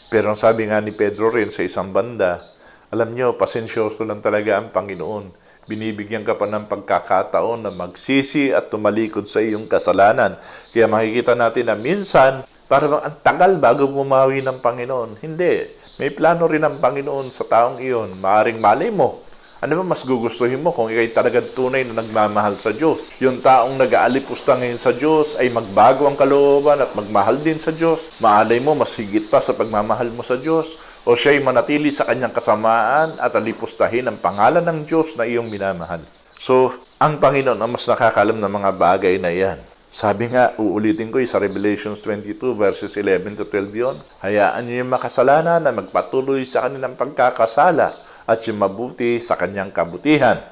Pero ang sabi nga ni Pedro rin sa isang banda, alam nyo, pasensyoso lang talaga ang Panginoon. Binibigyan ka pa ng pagkakataon na magsisi at tumalikod sa iyong kasalanan. Kaya makikita natin na minsan, parang ang tagal bago bumawi ng Panginoon. Hindi. May plano rin ang Panginoon sa taong iyon. Maaring malay mo, Ano ba mas gugustuhin mo kung ikay talagang tunay na nagmamahal sa Diyos? Yung taong nag-aalipusta ngayon sa Diyos ay magbago ang kalooban at magmahal din sa Diyos. Maalay mo, mas higit pa sa pagmamahal mo sa Diyos. O siya'y manatili sa kanyang kasamaan at alipustahin ang pangalan ng Diyos na iyong minamahal. So, ang Panginoon ang mas nakakalam ng mga bagay na yan. Sabi nga, uulitin ko sa Revelations 22 verses 11 to 12 yun. Hayaan niyo yung makasalanan na magpatuloy sa kanilang pagkakasala at yung mabuti sa kanyang kabutihan.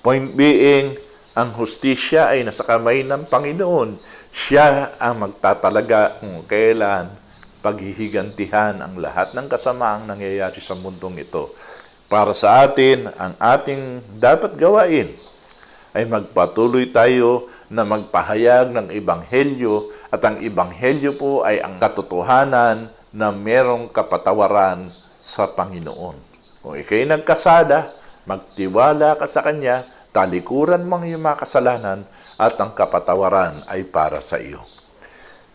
Point being, ang hustisya ay nasa kamay ng Panginoon. Siya ang magtatalaga kung kailan paghihigantihan ang lahat ng kasamaang nangyayari sa mundong ito. Para sa atin, ang ating dapat gawain ay magpatuloy tayo na magpahayag ng Ebanghelyo at ang Ebanghelyo po ay ang katotohanan na merong kapatawaran sa Panginoon. Kung ikay nagkasala, magtiwala ka sa Kanya, talikuran mo ang iyong mga kasalanan at ang kapatawaran ay para sa iyo.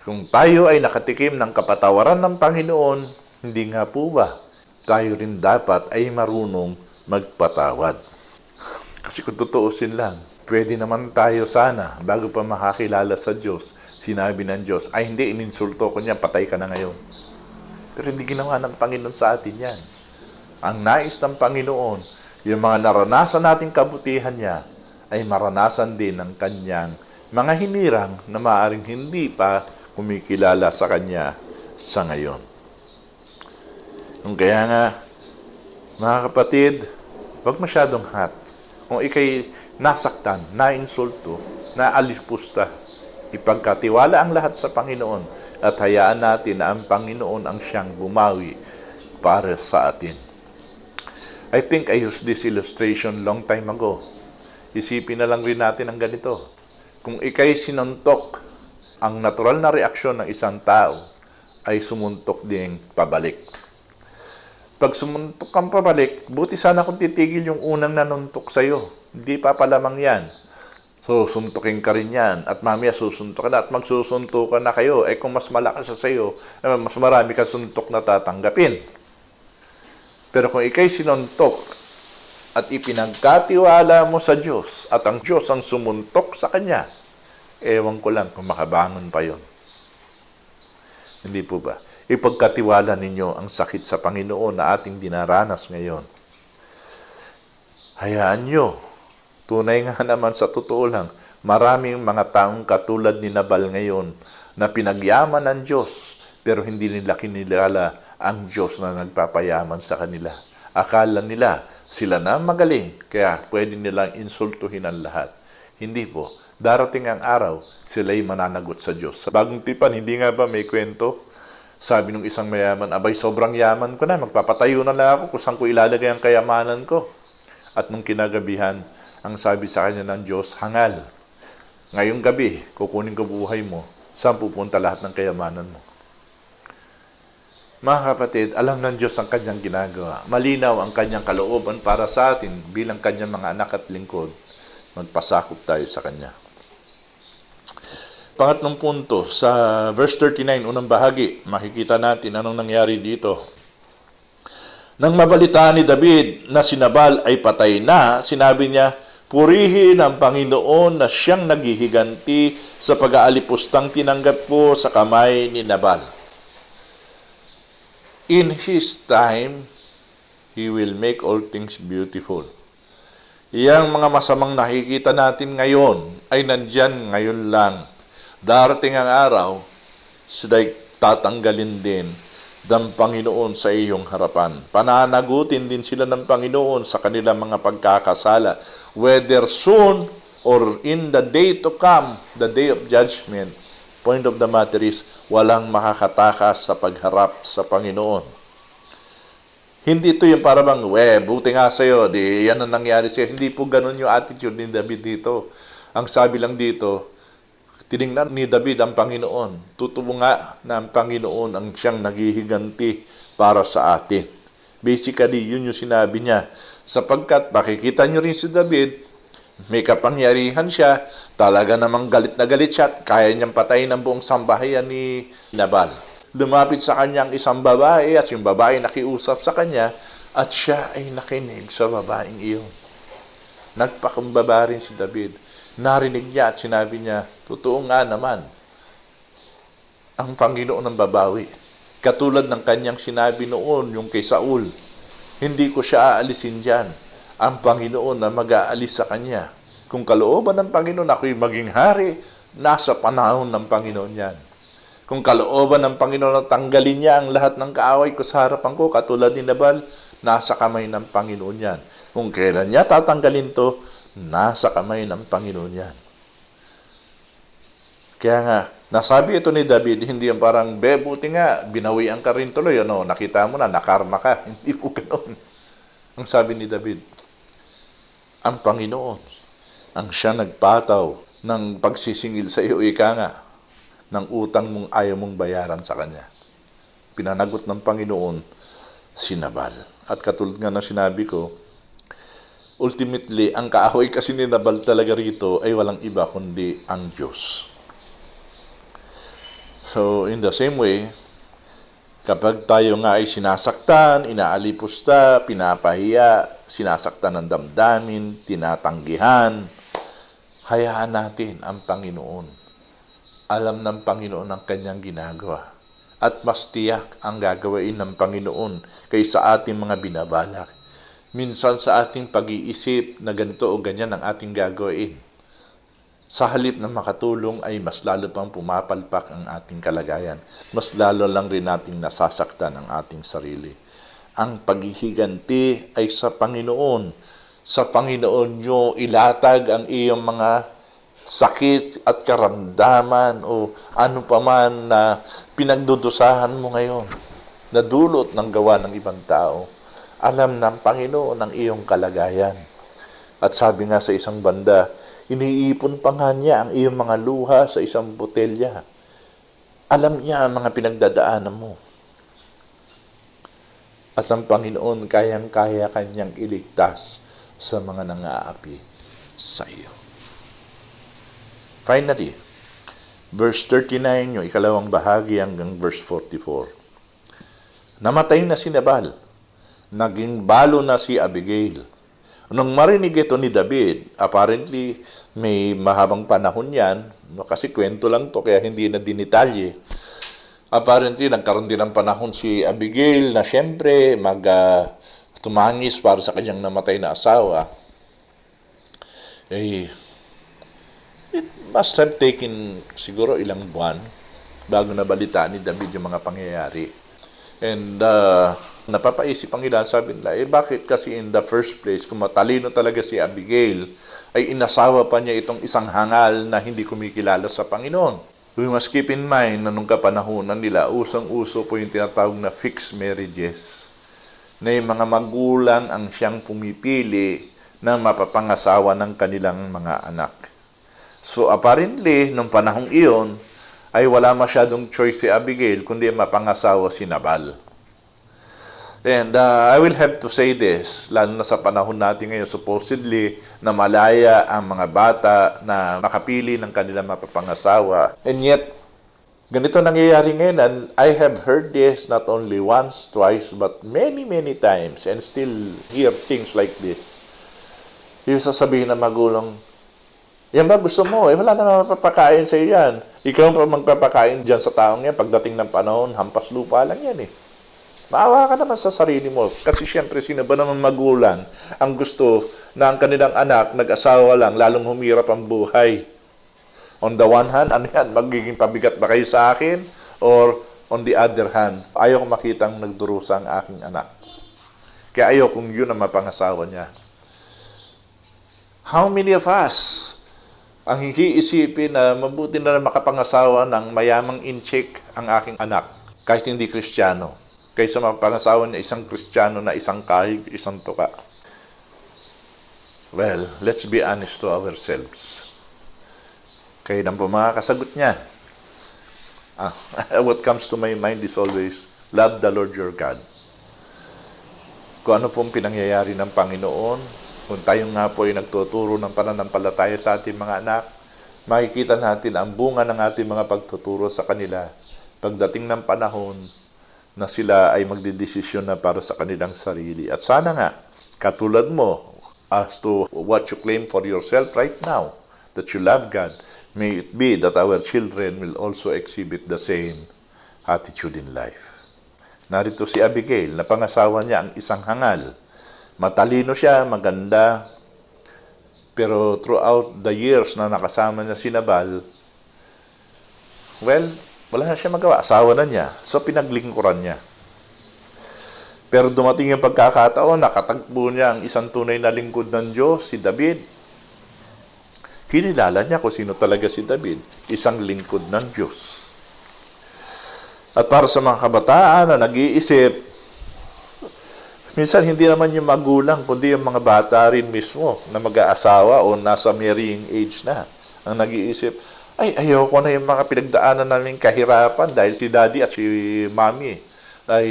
Kung tayo ay nakatikim ng kapatawaran ng Panginoon, hindi nga po ba tayo rin dapat ay marunong magpatawad? Kasi kung tutuusin lang, pwede naman tayo sana, bago pa makakilala sa Diyos, sinabi ng Diyos, ay hindi, ininsulto ko niya, patay ka na ngayon. Pero hindi ginawa ng Panginoon sa atin yan. Ang nais ng Panginoon, yung mga naranasan nating kabutihan niya, ay maranasan din ng kanyang mga hinirang na maaaring hindi pa kumikilala sa kanya sa ngayon. Kung kaya nga, mga kapatid, huwag masyadong hot. Kung ikay nasaktan, nainsulto, naalipusta, ipagkatiwala ang lahat sa Panginoon at hayaan natin na ang Panginoon ang siyang bumawi para sa atin. I think I used this illustration long time ago. Isipin na lang rin natin ang ganito. Kung ikay sinuntok, ang natural na reaksyon ng isang tao ay sumuntok ding pabalik. Pag sumuntok kang pabalik, buti sana kung titigil yung unang nanuntok sa'yo. Hindi pa palamang yan. So, suntukin ka rin yan. At mamaya susuntok ka na at magsusuntukan na kayo. Kung mas malakas sa sa'yo, mas marami ka suntok na tatanggapin. Pero kung ikay sinuntok at ipinagkatiwala mo sa Diyos at ang Diyos ang sumuntok sa Kanya, ewan ko lang kung makabangon pa yon. Hindi po ba? Ipagkatiwala ninyo ang sakit sa Panginoon na ating dinaranas ngayon. Hayaan nyo. Tunay nga naman sa totoo lang, maraming mga taong katulad ni Nabal ngayon na pinagyaman ng Diyos pero hindi nila kinilala ang Diyos na nagpapayaman sa kanila. Akala nila sila na magaling, kaya pwede nilang insultuhin ang lahat. Hindi po. Darating ang araw, sila'y mananagot sa Diyos. Sa Bagong Tipan, hindi nga ba may kwento? Sabi nung isang mayaman, abay, sobrang yaman ko na, magpapatayo na lang ako kung saan ko ilalagay ang kayamanan ko. At nung kinagabihan, ang sabi sa kanya ng Diyos, hangal. Ngayong gabi, kukunin ko buhay mo, saan pupunta lahat ng kayamanan mo? Mga kapatid, alam ng Diyos ang kanyang ginagawa. Malinaw ang kanyang kalooban para sa atin bilang kanyang mga anak at lingkod. Magpasakop tayo sa kanya. Pangatlong punto, sa verse 39, unang bahagi, makikita natin anong nangyari dito. Nang mabalitaan ni David na si Nabal ay patay na, sinabi niya, purihin ang Panginoon na siyang naghihiganti sa pag-aalipustang tinanggap ko sa kamay ni Nabal. In His time, He will make all things beautiful. Iyang mga masamang nakikita natin ngayon ay nandyan ngayon lang. Darating ang araw, sila'y tatanggalin din ng Panginoon sa iyong harapan. Pananagutin din sila ng Panginoon sa kanilang mga pagkakasala. Whether soon or in the day to come, the day of judgment, point of the matter is, walang makakatakas sa pagharap sa Panginoon. Hindi ito yung parang, buti nga sa'yo, di yan ang nangyari sa'yo. Hindi po ganun yung attitude ni David dito. Ang sabi lang dito, tiningnan ni David ang Panginoon. Totoo nga na ang Panginoon ang siyang naghihiganti para sa atin. Basically, yun yung sinabi niya. Sapagkat, makikita nyo rin si David, may kapangyarihan siya, talaga namang galit na galit siya, at kaya niyang patayin ang buong sambahayan ni Nabal. Lumapit sa kanyang isang babae, at yung babae nakiusap sa kanya, at siya ay nakinig sa babaeng iyon. Nagpakumbaba rin si David. Narinig niya at sinabi niya, totoo nga naman, ang Panginoon ang babawi. Katulad ng kanyang sinabi noon, yung kay Saul, hindi ko siya aalisin dyan. Ang Panginoon na mag-aalis sa kanya. Kung kalooban ng Panginoon, ako'y maging hari, nasa panahon ng Panginoon yan. Kung kalooban ng Panginoon na tanggalin niya ang lahat ng kaaway ko sa harapan ko, katulad ni Nabal, nasa kamay ng Panginoon yan. Kung kailan niya tatanggalin to, nasa kamay ng Panginoon yan. Kaya nga, nasabi ito ni David, hindi yung parang, buti nga, binawian ka rin tuloy, nakita mo na, nakarma ka. Hindi po ganoon. Ang sabi ni David, ang Panginoon, ang siya nagpataw ng pagsisingil sa iyo, ika nga, ng utang mong ayaw mong bayaran sa kanya. Pinanagot ng Panginoon, si Nabal. At katulad nga na sinabi ko, ultimately, ang kaaway kasi ni Nabal talaga rito ay walang iba kundi ang Diyos. So, in the same way, kapag tayo nga ay sinasaktan, inaalipusta, pinapahiya, sinasaktan ng damdamin, tinatanggihan, hayaan natin ang Panginoon. Alam ng Panginoon ang kanyang ginagawa. At mas tiyak ang gagawain ng Panginoon kaysa ating mga binabalak. Minsan sa ating pag-iisip na ganito o ganyan ang ating gagawin, sa halip na makatulong ay mas lalo pang pumapalpak ang ating kalagayan. Mas lalo lang rin nating nasasaktan ang ating sarili. Ang paghihiganti ay sa Panginoon. Sa Panginoon nyo ilatag ang iyong mga sakit at karamdaman o ano pa man na pinagdudusahan mo ngayon na dulot ng gawa ng ibang tao. Alam ng Panginoon ang iyong kalagayan. At sabi nga sa isang banda, iniipon pa nga niya ang iyong mga luha sa isang botelya. Alam niya ang mga pinagdadaanan mo. At ang Panginoon kayang-kaya kanyang iligtas sa mga nangaapi sa iyo. Finally, verse 39, yung ikalawang bahagi hanggang verse 44. Namatay na si Nabal. Naging balo na si Abigail. Nung marinig ito ni David, apparently may mahabang panahon yan, kasi kwento lang to kaya hindi na dinitalye. Apparently nagkaroon din ng panahon si Abigail na siyempre tumangis para sa kanyang namatay na asawa. It must have taken siguro ilang buwan bago nabalitaan ni David yung mga pangyayari. And napapaisip ang ilan, sabi nila, bakit kasi in the first place, kung matalino talaga si Abigail, ay inasawa pa niya itong isang hangal na hindi kumikilala sa Panginoon. We must keep in mind na nung kapanahunan nila, usang-uso po yung tinatawag na fixed marriages, na yung mga magulang ang siyang pumipili na mapapangasawa ng kanilang mga anak. So apparently, nung panahong iyon, ay wala masyadong choice si Abigail, kundi mapangasawa si Nabal. And I will have to say this, lalo na sa panahon natin ngayon, supposedly, na malaya ang mga bata na makapili ng kanilang mapapangasawa. And yet, ganito nangyayari ngayon, and I have heard this not only once, twice, but many, many times, and still hear things like this. Yung sasabihin ng magulang, yan ba gusto mo? Wala na mapapakain sa iyo yan. Ikaw pa magpapakain dyan sa taong yan. Pagdating ng panahon, hampas lupa lang yan eh. Maawa ka naman sa sarili mo. Kasi siyempre, sino ba naman magulang ang gusto na ang kanilang anak nag-asawa lang, lalong humirap ang buhay? On the one hand, ano yan? Magiging pabigat ba kayo sa akin? Or on the other hand, ayaw kong makitang nagdurusa ang aking anak. Kaya ayaw kong yun ang mapangasawa niya. How many of us ang hiisipin na mabuti na makapangasawa ng mayamang incheck ang aking anak, kahit hindi Kristiyano, kaysa mapangasawa niya isang Kristiyano na isang kahig, isang tuka? Well, let's be honest to ourselves. Kayo lang po makakasagot niyan. What comes to my mind is always, love the Lord your God. Kung ano pong pinangyayari ng Panginoon, kung tayo nga po ay nagtuturo ng pananampalataya sa ating mga anak, makikita natin ang bunga ng ating mga pagtuturo sa kanila pagdating ng panahon na sila ay magdidesisyon na para sa kanilang sarili. At sana nga, katulad mo, as to what you claim for yourself right now, that you love God. May it be that our children will also exhibit the same attitude in life. Narito si Abigail, na pangasawa niya ang isang hangal. Matalino siya, maganda, pero throughout the years na nakasama niya si Nabal, well, wala na siya magawa. Asawa na niya. So, pinaglingkuran niya. Pero dumating yung pagkakataon, nakatagpo niya ang isang tunay na lingkod ng Diyos, si David. Kinilala niya kung sino talaga si David. Isang lingkod ng Diyos. At para sa mga kabataan na nag-iisip, minsan hindi naman yung magulang, kundi yung mga bata rin mismo na mag-aasawa o nasa marrying age na ang nag-iisip, ay, ayoko na yung mga pinagdaanan namin kahirapan dahil si daddy at si mommy ay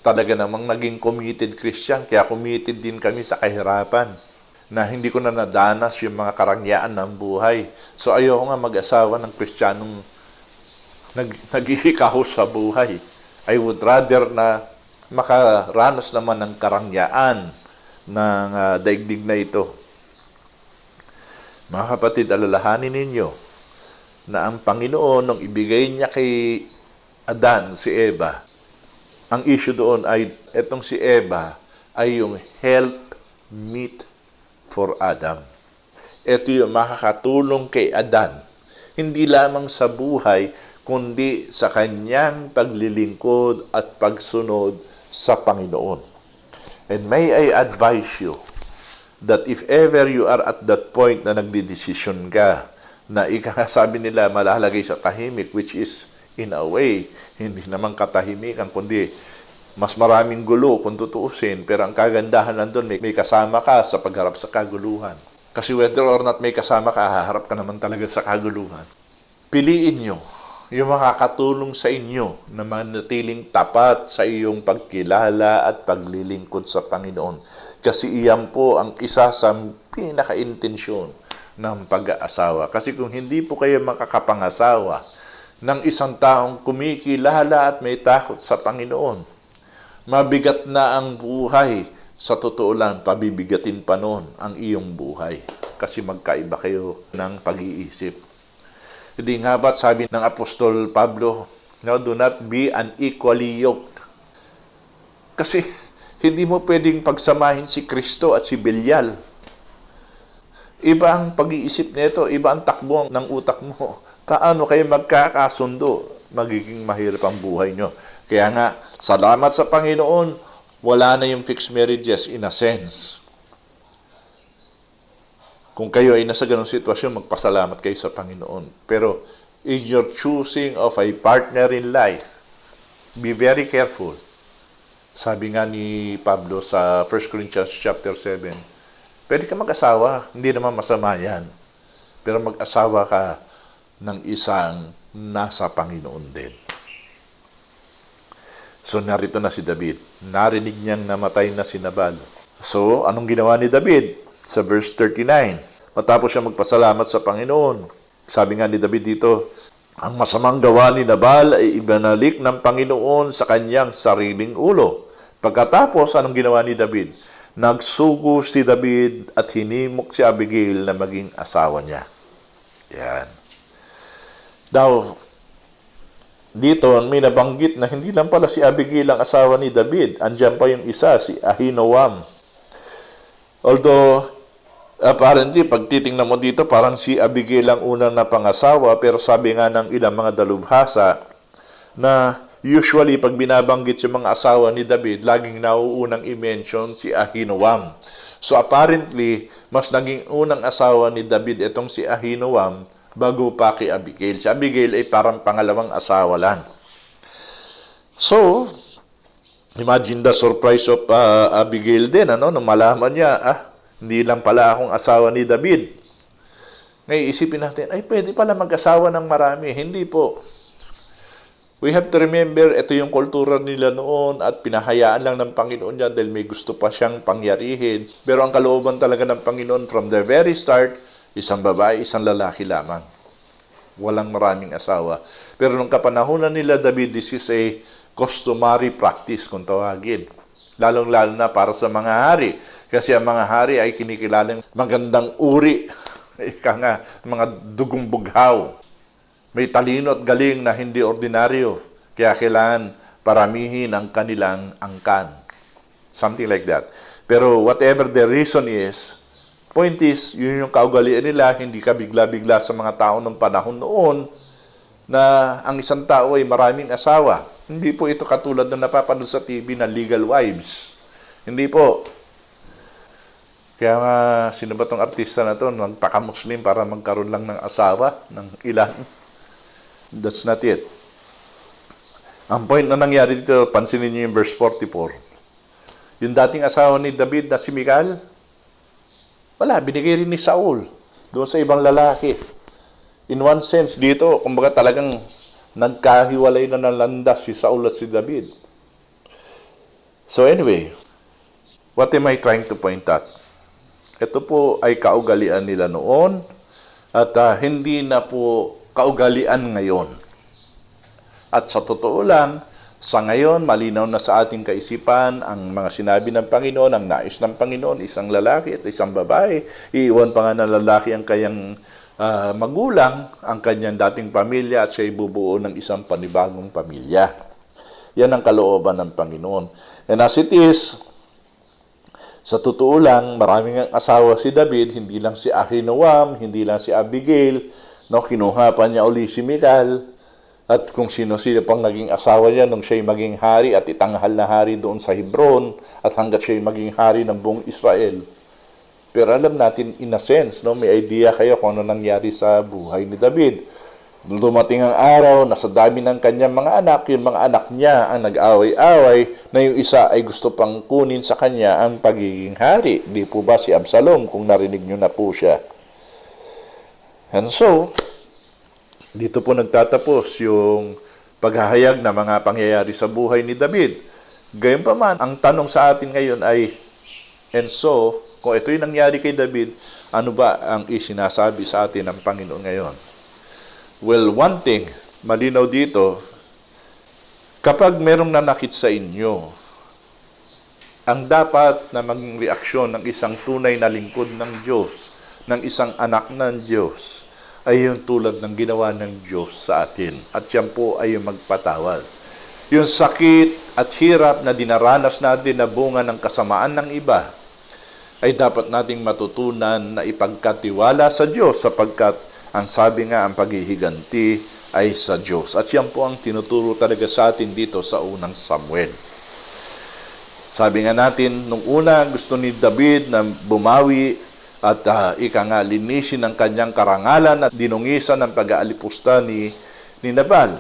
talaga namang naging committed Christian, kaya committed din kami sa kahirapan na hindi ko na nadanas yung mga karangyaan ng buhay. So ayoko nga mag-asawa ng Kristiyanong nag-iikahos sa buhay. I would rather na makaranas naman ng karangyaan ng daigdig na ito. Mga kapatid, alalahanin ninyo na ang Panginoon, nung ibigay niya kay Adan, si Eva, ang issue doon ay, etong si Eva ay yung help meet for Adam. Ito yung makakatulong kay Adan, hindi lamang sa buhay, kundi sa kanyang paglilingkod at pagsunod sa Panginoon. And may I advise you that if ever you are at that point na nagdidesisyon ka, na sabi nila malalagay sa tahimik, which is in a way, hindi naman katahimikan, kundi mas maraming gulo kung tutuusin, pero ang kagandahan nandun, may kasama ka sa pagharap sa kaguluhan. Kasi whether or not may kasama ka, haharap ka naman talaga sa kaguluhan. Piliin nyo yung makakatulong sa inyo na manatiling tapat sa iyong pagkilala at paglilingkod sa Panginoon. Kasi iyan po ang isa sa pinaka-intensyon ng pag-aasawa. Kasi kung hindi po kayo makakapangasawa ng isang taong kumikilala at may takot sa Panginoon, mabigat na ang buhay. Sa totoo lang, pabibigatin pa noon ang iyong buhay. Kasi magkaiba kayo ng pag-iisip. Hindi nga ba't sabi ng Apostol Pablo, no, do not be unequally yoked. Kasi hindi mo pwedeng pagsamahin si Kristo at si Belial. Iba ang pag-iisip nito, iba ang takbo ng utak mo. Paano kayo magkakasundo? Magiging mahirap ang buhay nyo. Kaya nga, salamat sa Panginoon, wala na yung fixed marriages in a sense. Kung kayo ay nasa ganong sitwasyon, magpasalamat kayo sa Panginoon. Pero in your choosing of a partner in life, be very careful. Sabi nga ni Pablo sa 1 Corinthians chapter 7, pwede ka mag-asawa, hindi naman masama yan. Pero mag-asawa ka ng isang nasa Panginoon din. So narito na si David. Narinig niyang namatay na si Nabal. So anong ginawa ni David? Sa verse 39, matapos siya magpasalamat sa Panginoon, sabi nga ni David dito, ang masamang gawa ni Nabal ay ibinalik ng Panginoon sa kanyang sariling ulo. Pagkatapos, anong ginawa ni David? Nagsugo si David at hinimok si Abigail na maging asawa niya. Yan. Now, dito may nabanggit na hindi lang pala si Abigail ang asawa ni David. Andiyan pa yung isa, si Ahinoam. Although, apparently, pag titingnan mo dito, parang si Abigail ang unang napangasawa, pero sabi nga ng ilang mga dalubhasa na usually, pag binabanggit yung mga asawa ni David, laging nauunang i-mention si Ahinoam. So apparently, mas naging unang asawa ni David itong si Ahinoam bago pa kay Abigail. Si Abigail ay parang pangalawang asawa lang. So, imagine the surprise of Abigail din, nung malaman niya, hindi lang pala akong asawa ni David. Ngayon, isipin natin, ay pwede pala mag-asawa ng marami. Hindi po. We have to remember, ito yung kultura nila noon at pinahayaan lang ng Panginoon niya dahil may gusto pa siyang pangyarihin. Pero ang kalooban talaga ng Panginoon from the very start, isang babae, isang lalaki lamang. Walang maraming asawa. Pero nung kapanahunan nila David, this is a customary practice kung tawagin. lalong-lalo na para sa mga hari. Kasi ang mga hari ay kinikilalang magandang uri. Ika nga, mga dugong bughaw. May talino at galing na hindi ordinaryo. Kaya kailangan paramihin ang kanilang angkan. Something like that. Pero whatever the reason is, point is, yun yung kaugalian nila, hindi ka bigla-bigla sa mga tao ng panahon noon na ang isang tao ay maraming asawa. Hindi po ito katulad na napapanood sa TV na legal wives. Hindi po. Kaya nga, sino ba tong artista na to? Magpaka-Muslim para magkaroon lang ng asawa, ng ilan. That's not it. Ang point na nangyari dito, pansinin niyo yung verse 44. Yung dating asawa ni David na si Michal, wala, binigay rin ni Saul doon sa ibang lalaki. In one sense, dito, kumbaga talagang nagkahiwalay na ng landas si Saul at si David. So anyway, what am I trying to point out? Ito po ay kaugalian nila noon at hindi na po kaugalian ngayon. At sa totoo lang, sa ngayon, malinaw na sa ating kaisipan ang mga sinabi ng Panginoon, ang nais ng Panginoon, isang lalaki at isang babae. Iiwan pa nga ng lalaki ang kanyang magulang, ang kanyang dating pamilya at siya ibubuo ng isang panibagong pamilya. Yan ang kalooban ng Panginoon. And as it is, sa totoo lang, maraming ang asawa si David, hindi lang si Ahinoam, hindi lang si Abigail, no, kinuha pa niya uli si Michal, at kung sino-sino pang naging asawa niya nung siya'y maging hari at itanghal na hari doon sa Hebron, at hanggat siya'y maging hari ng buong Israel. Pero alam natin, in a sense, no, may idea kayo kung ano nangyari sa buhay ni David. Dumating ang araw na sa dami ng kanyang mga anak, yung mga anak niya ang nag-away-away na yung isa ay gusto pang kunin sa kanya ang pagiging hari. Di po ba si Absalom kung narinig nyo na po siya? And so, dito po nagtatapos yung paghahayag na mga pangyayari sa buhay ni David. Gayunpaman, ang tanong sa atin ngayon ay, and so, kung ito'y nangyari kay David, ano ba ang isinasabi sa atin ng Panginoon ngayon? Well, one thing, malinaw dito, kapag merong nanakit sa inyo, ang dapat na maging reaksyon ng isang tunay na lingkod ng Diyos, ng isang anak ng Diyos, ay yung tulad ng ginawa ng Diyos sa atin. At yan po ay yung magpatawad. Yung sakit at hirap na dinaranas natin na bunga ng kasamaan ng iba, ay dapat nating matutunan na ipagkatiwala sa Diyos sapagkat ang sabi nga, ang paghihiganti ay sa Diyos. At yan po ang tinuturo talaga sa atin dito sa unang Samuel. Sabi nga natin, nung una gusto ni David na bumawi at linisin ang kanyang karangalan at dinungisan ng pag-aalipusta ni Nabal.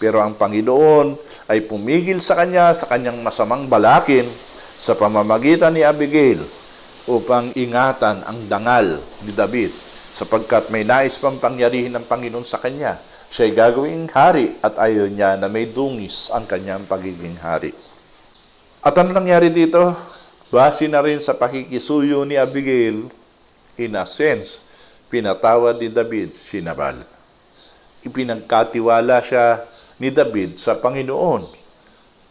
Pero ang Panginoon ay pumigil sa kanyang masamang balakin sa pamamagitan ni Abigail upang ingatan ang dangal ni David. Sapagkat may nais pang pangyarihin ng Panginoon sa kanya. Siya'y gagawing hari at ayaw niya na may dungis ang kanyang pagiging hari. At ano nangyari dito? Base na rin sa pakikisuyo ni Abigail, in a sense, pinatawad ni David si Nabal. Ipinagkatiwala siya ni David sa Panginoon.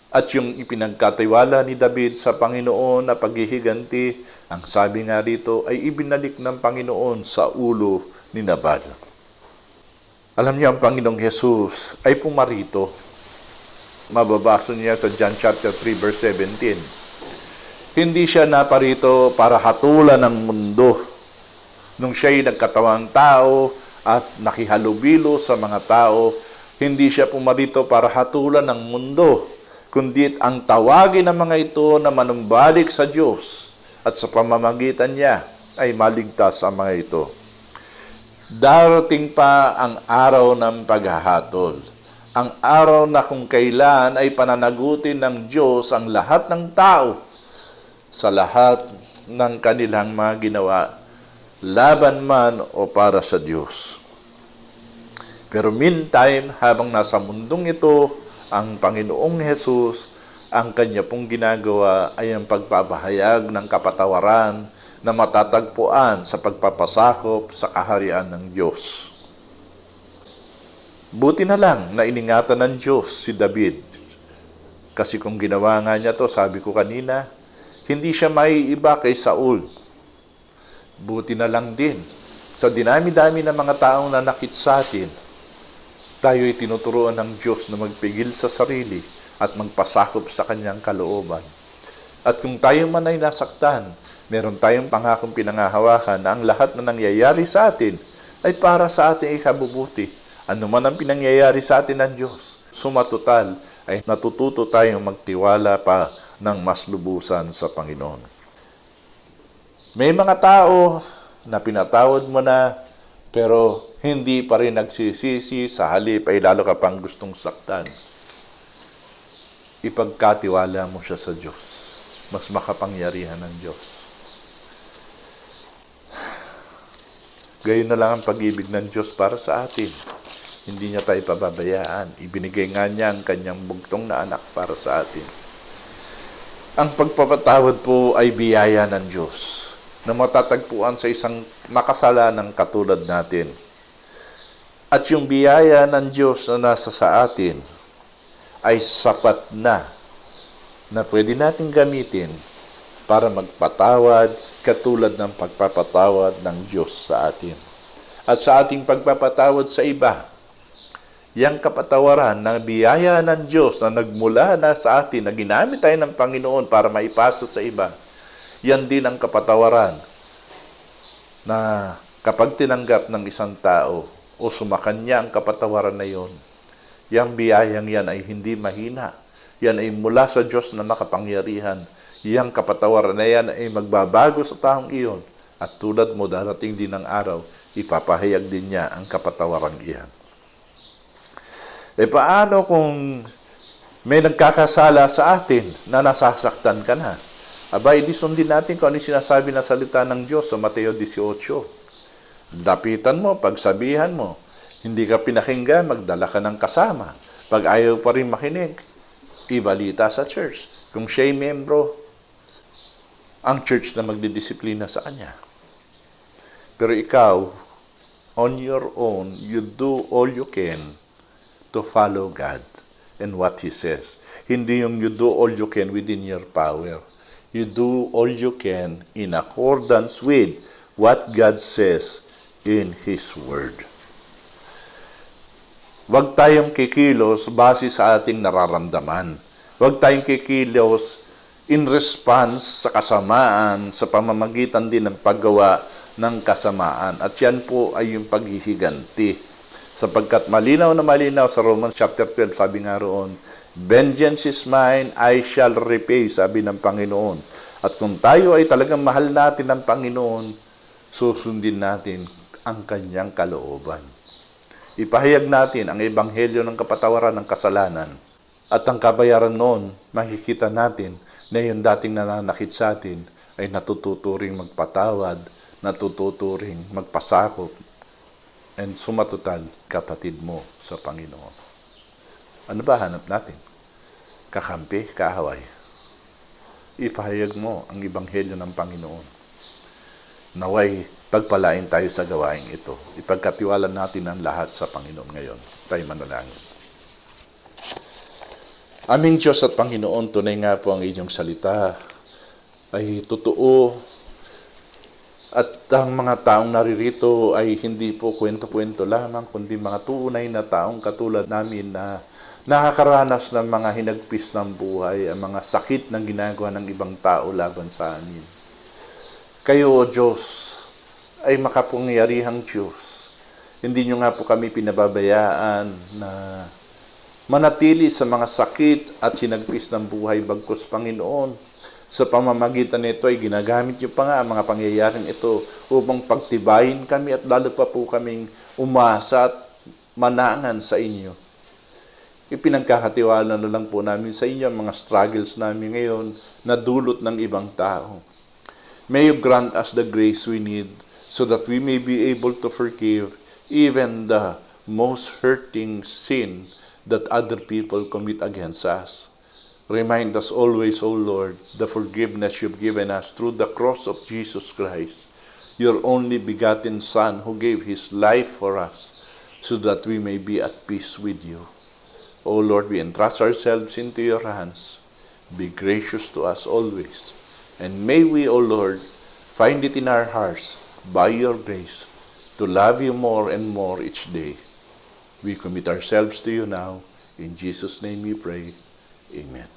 At yung ipinagkatiwala ni David sa Panginoon na paghihiganti, ang sabi nga dito ay ibinalik ng Panginoon sa ulo ni Nabal. Alam niyo, ang Panginoong Jesus ay pumarito. Mababasa niya sa John chapter 3 verse 17. Hindi siya naparito para hatulan ng mundo. Nung siya'y nagkatawang tao at nakihalubilo sa mga tao, hindi siya pumarito para hatulan ng mundo, kundi ang tawagin ng mga ito na manumbalik sa Diyos at sa pamamagitan niya ay maligtas ang mga ito. Darating pa ang araw ng paghahatol. Ang araw na kung kailan ay pananagutin ng Diyos ang lahat ng tao sa lahat ng kanilang mga ginawa, laban man o para sa Diyos. Pero meantime, habang nasa mundong ito, ang Panginoong Jesus, ang kanya pong ginagawa ay ang pagpapahayag ng kapatawaran na matatagpuan sa pagpapasakop sa kaharian ng Diyos. Buti na lang na iningatan ng Diyos si David. Kasi kung ginawa nga niya to, sabi ko kanina, hindi siya maiiba kay Saul. Buti na lang din. Sa dinami-dami ng mga taong nanakit sa atin, tayo'y tinuturuan ng Diyos na magpigil sa sarili at magpasakop sa kanyang kalooban. At kung tayo man ay nasaktan, meron tayong pangakong pinangahawakan na ang lahat na nangyayari sa atin ay para sa ating ikabubuti. Ano man ang pinangyayari sa atin ng Diyos, sumatotal ay natututo tayong magtiwala pa ng mas lubusan sa Panginoon. May mga tao na pinatawad mo na, pero hindi pa rin nagsisisi, sa halip ay lalo ka pang gustong saktan. Ipagkatiwala mo siya sa Diyos. Mas makapangyarihan ng Diyos. Gayon na lang ang pag-ibig ng Diyos para sa atin. Hindi niya tayo pababayaan. Ibinigay nga niya ang kanyang bugtong na anak para sa atin. Ang pagpapatawad po ay biyaya ng Diyos na matatagpuan sa isang makasalanang katulad natin. At yung biyaya ng Diyos na nasa sa atin ay sapat na pwede natin gamitin para magpatawad katulad ng pagpapatawad ng Diyos sa atin. At sa ating pagpapatawad sa iba, yang kapatawaran ng biyaya ng Diyos na nagmula na sa atin, na ginamit tayo ng Panginoon para maipasa sa iba, yan din ang kapatawaran na kapag tinanggap ng isang tao o sumakan niya ang kapatawaran na yon, yang biyayang yan ay hindi mahina. Yan ay mula sa Diyos na nakapangyarihan. Yang kapatawaran na yan ay magbabago sa taong iyon. At tulad mo, darating din ang araw, ipapahayag din niya ang kapatawaran iyan. Paano kung may nagkakasala sa atin na nasasaktan ka na? Aba, di sundin natin kung ano sinasabi na salita ng Diyos sa Mateo 18. Lapitan mo, pagsabihan mo. Hindi ka pinakinggan, magdala ka ng kasama. Pag ayaw pa rin makinig, ibalita sa church. Kung siya'y membro, ang church na magdidisiplina sa kanya. Pero ikaw, on your own, you do all you can to follow God and what He says. Hindi yung you do all you can within your power. You do all you can in accordance with what God says in His Word. Huwag tayong kikilos base sa ating nararamdaman. Huwag tayong kikilos in response sa kasamaan, sa pamamagitan din ng paggawa ng kasamaan. At yan po ay yung paghihiganti. Sapagkat malinaw na malinaw sa Romans chapter 12, sabi nga roon, vengeance is mine, I shall repay, sabi ng Panginoon. At kung tayo ay talagang mahal natin ng Panginoon, susundin natin ang kanyang kalooban. Ipahayag natin ang ebanghelyo ng kapatawaran ng kasalanan. At ang kabayaran noon, makikita natin na yung dating nananakit sa atin ay natututuring magpatawad, natututuring magpasakop, and sumatotal kapatid mo sa Panginoon. Ano ba hanap natin? Kakampi, kaaway. Ipahayag mo ang ebanghelyo ng Panginoon. Naway, pagpalain tayo sa gawain ito. Ipagkatiwala natin ang lahat sa Panginoon ngayon. Tayo manalangin. Aming Diyos at Panginoon, tunay nga po ang inyong salita ay totoo. At ang mga taong naririto ay hindi po kwento-kwento lamang, kundi mga tunay na taong katulad namin na nakakaranas ng mga hinagpis ng buhay, ang mga sakit na ginagawa ng ibang tao laban sa amin. Kayo, O Diyos, ay makapangyarihang Diyos. Hindi nyo nga po kami pinababayaan na manatili sa mga sakit at hinagpis ng buhay, bagkus Panginoon. Sa pamamagitan nito ay ginagamit nyo pa nga ang mga pangyayaring ito upang pagtibayin kami at lalo pa po kaming umasa at manangan sa inyo. Ipinagkakatiwala na lang po namin sa inyo ang mga struggles namin ngayon na dulot ng ibang tao. May you grant us the grace we need so that we may be able to forgive even the most hurting sin that other people commit against us. Remind us always, O Lord, the forgiveness you've given us through the cross of Jesus Christ, your only begotten Son who gave His life for us so that we may be at peace with you. O Lord, we entrust ourselves into your hands. Be gracious to us always. And may we, O Lord, find it in our hearts, by your grace, to love you more and more each day. We commit ourselves to you now. In Jesus' name we pray. Amen.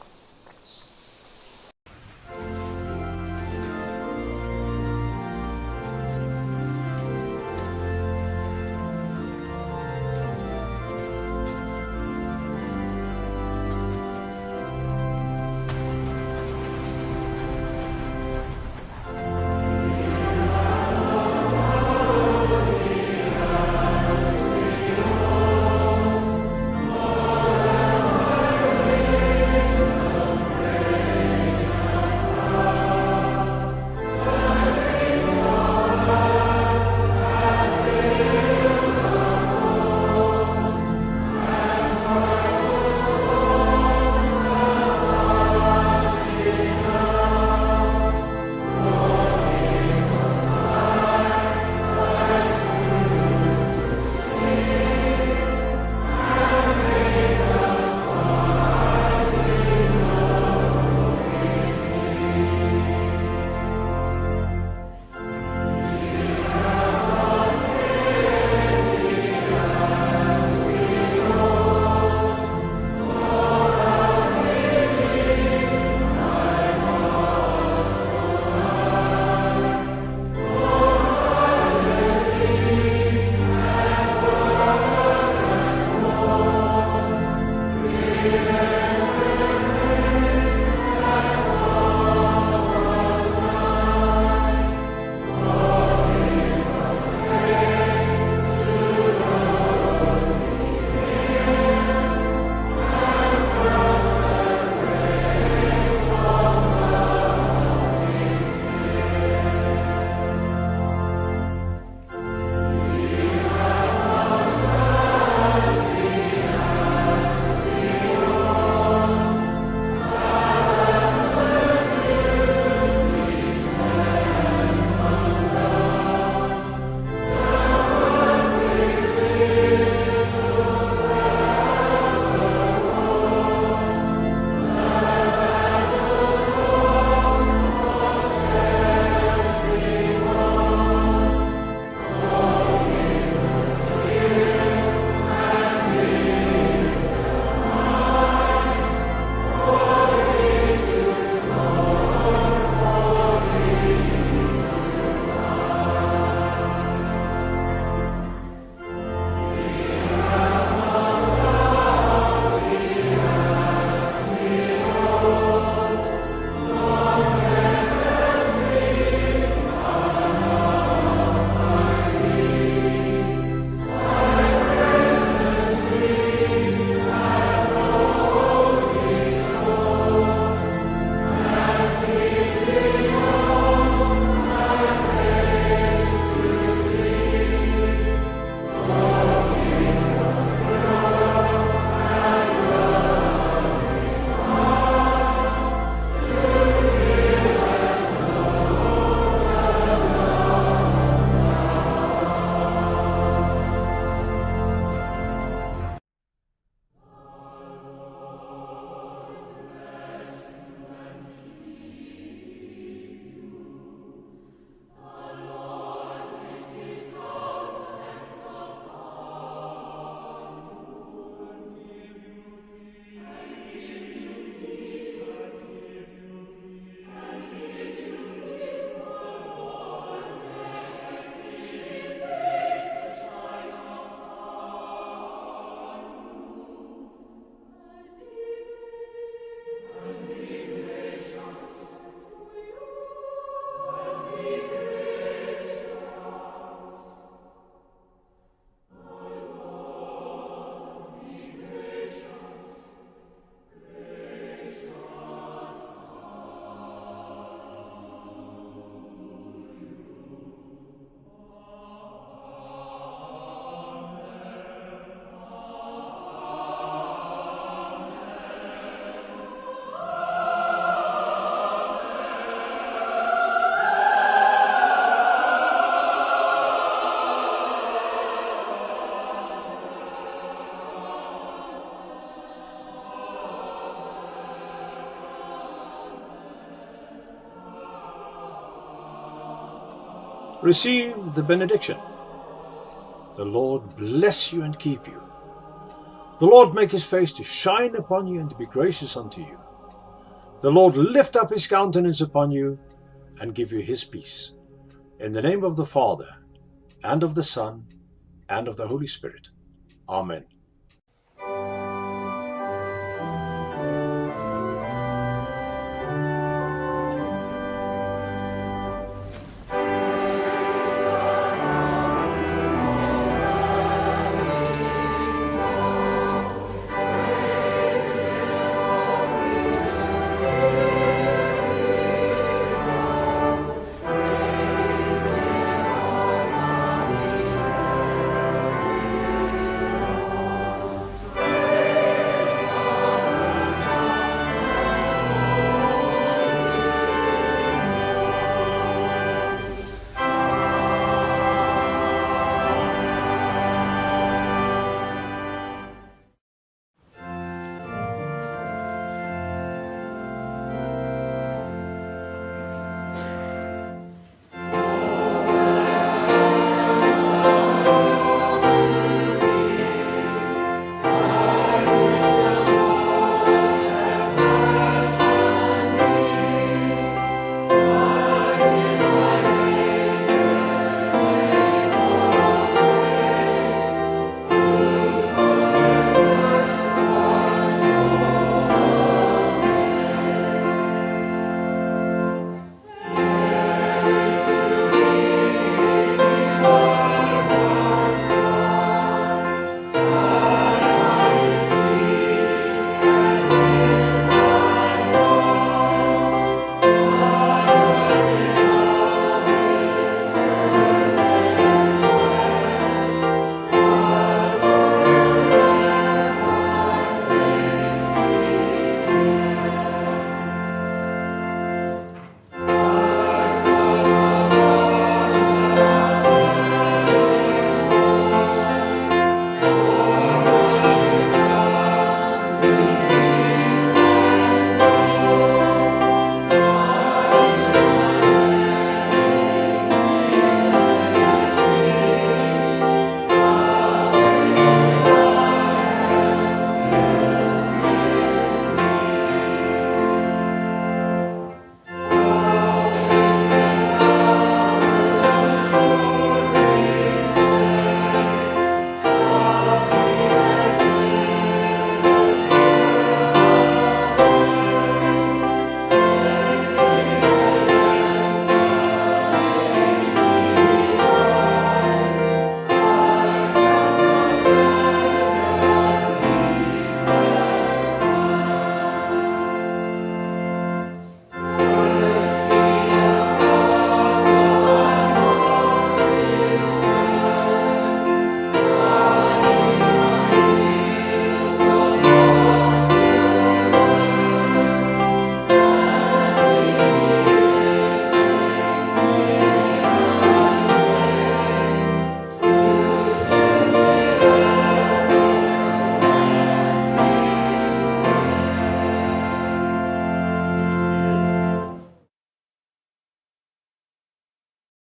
receive the benediction. The Lord bless you and keep you. The Lord make his face to shine upon you and to be gracious unto you. The Lord lift up his countenance upon you and give you his peace. In the name of the Father, and of the Son, and of the Holy Spirit. Amen.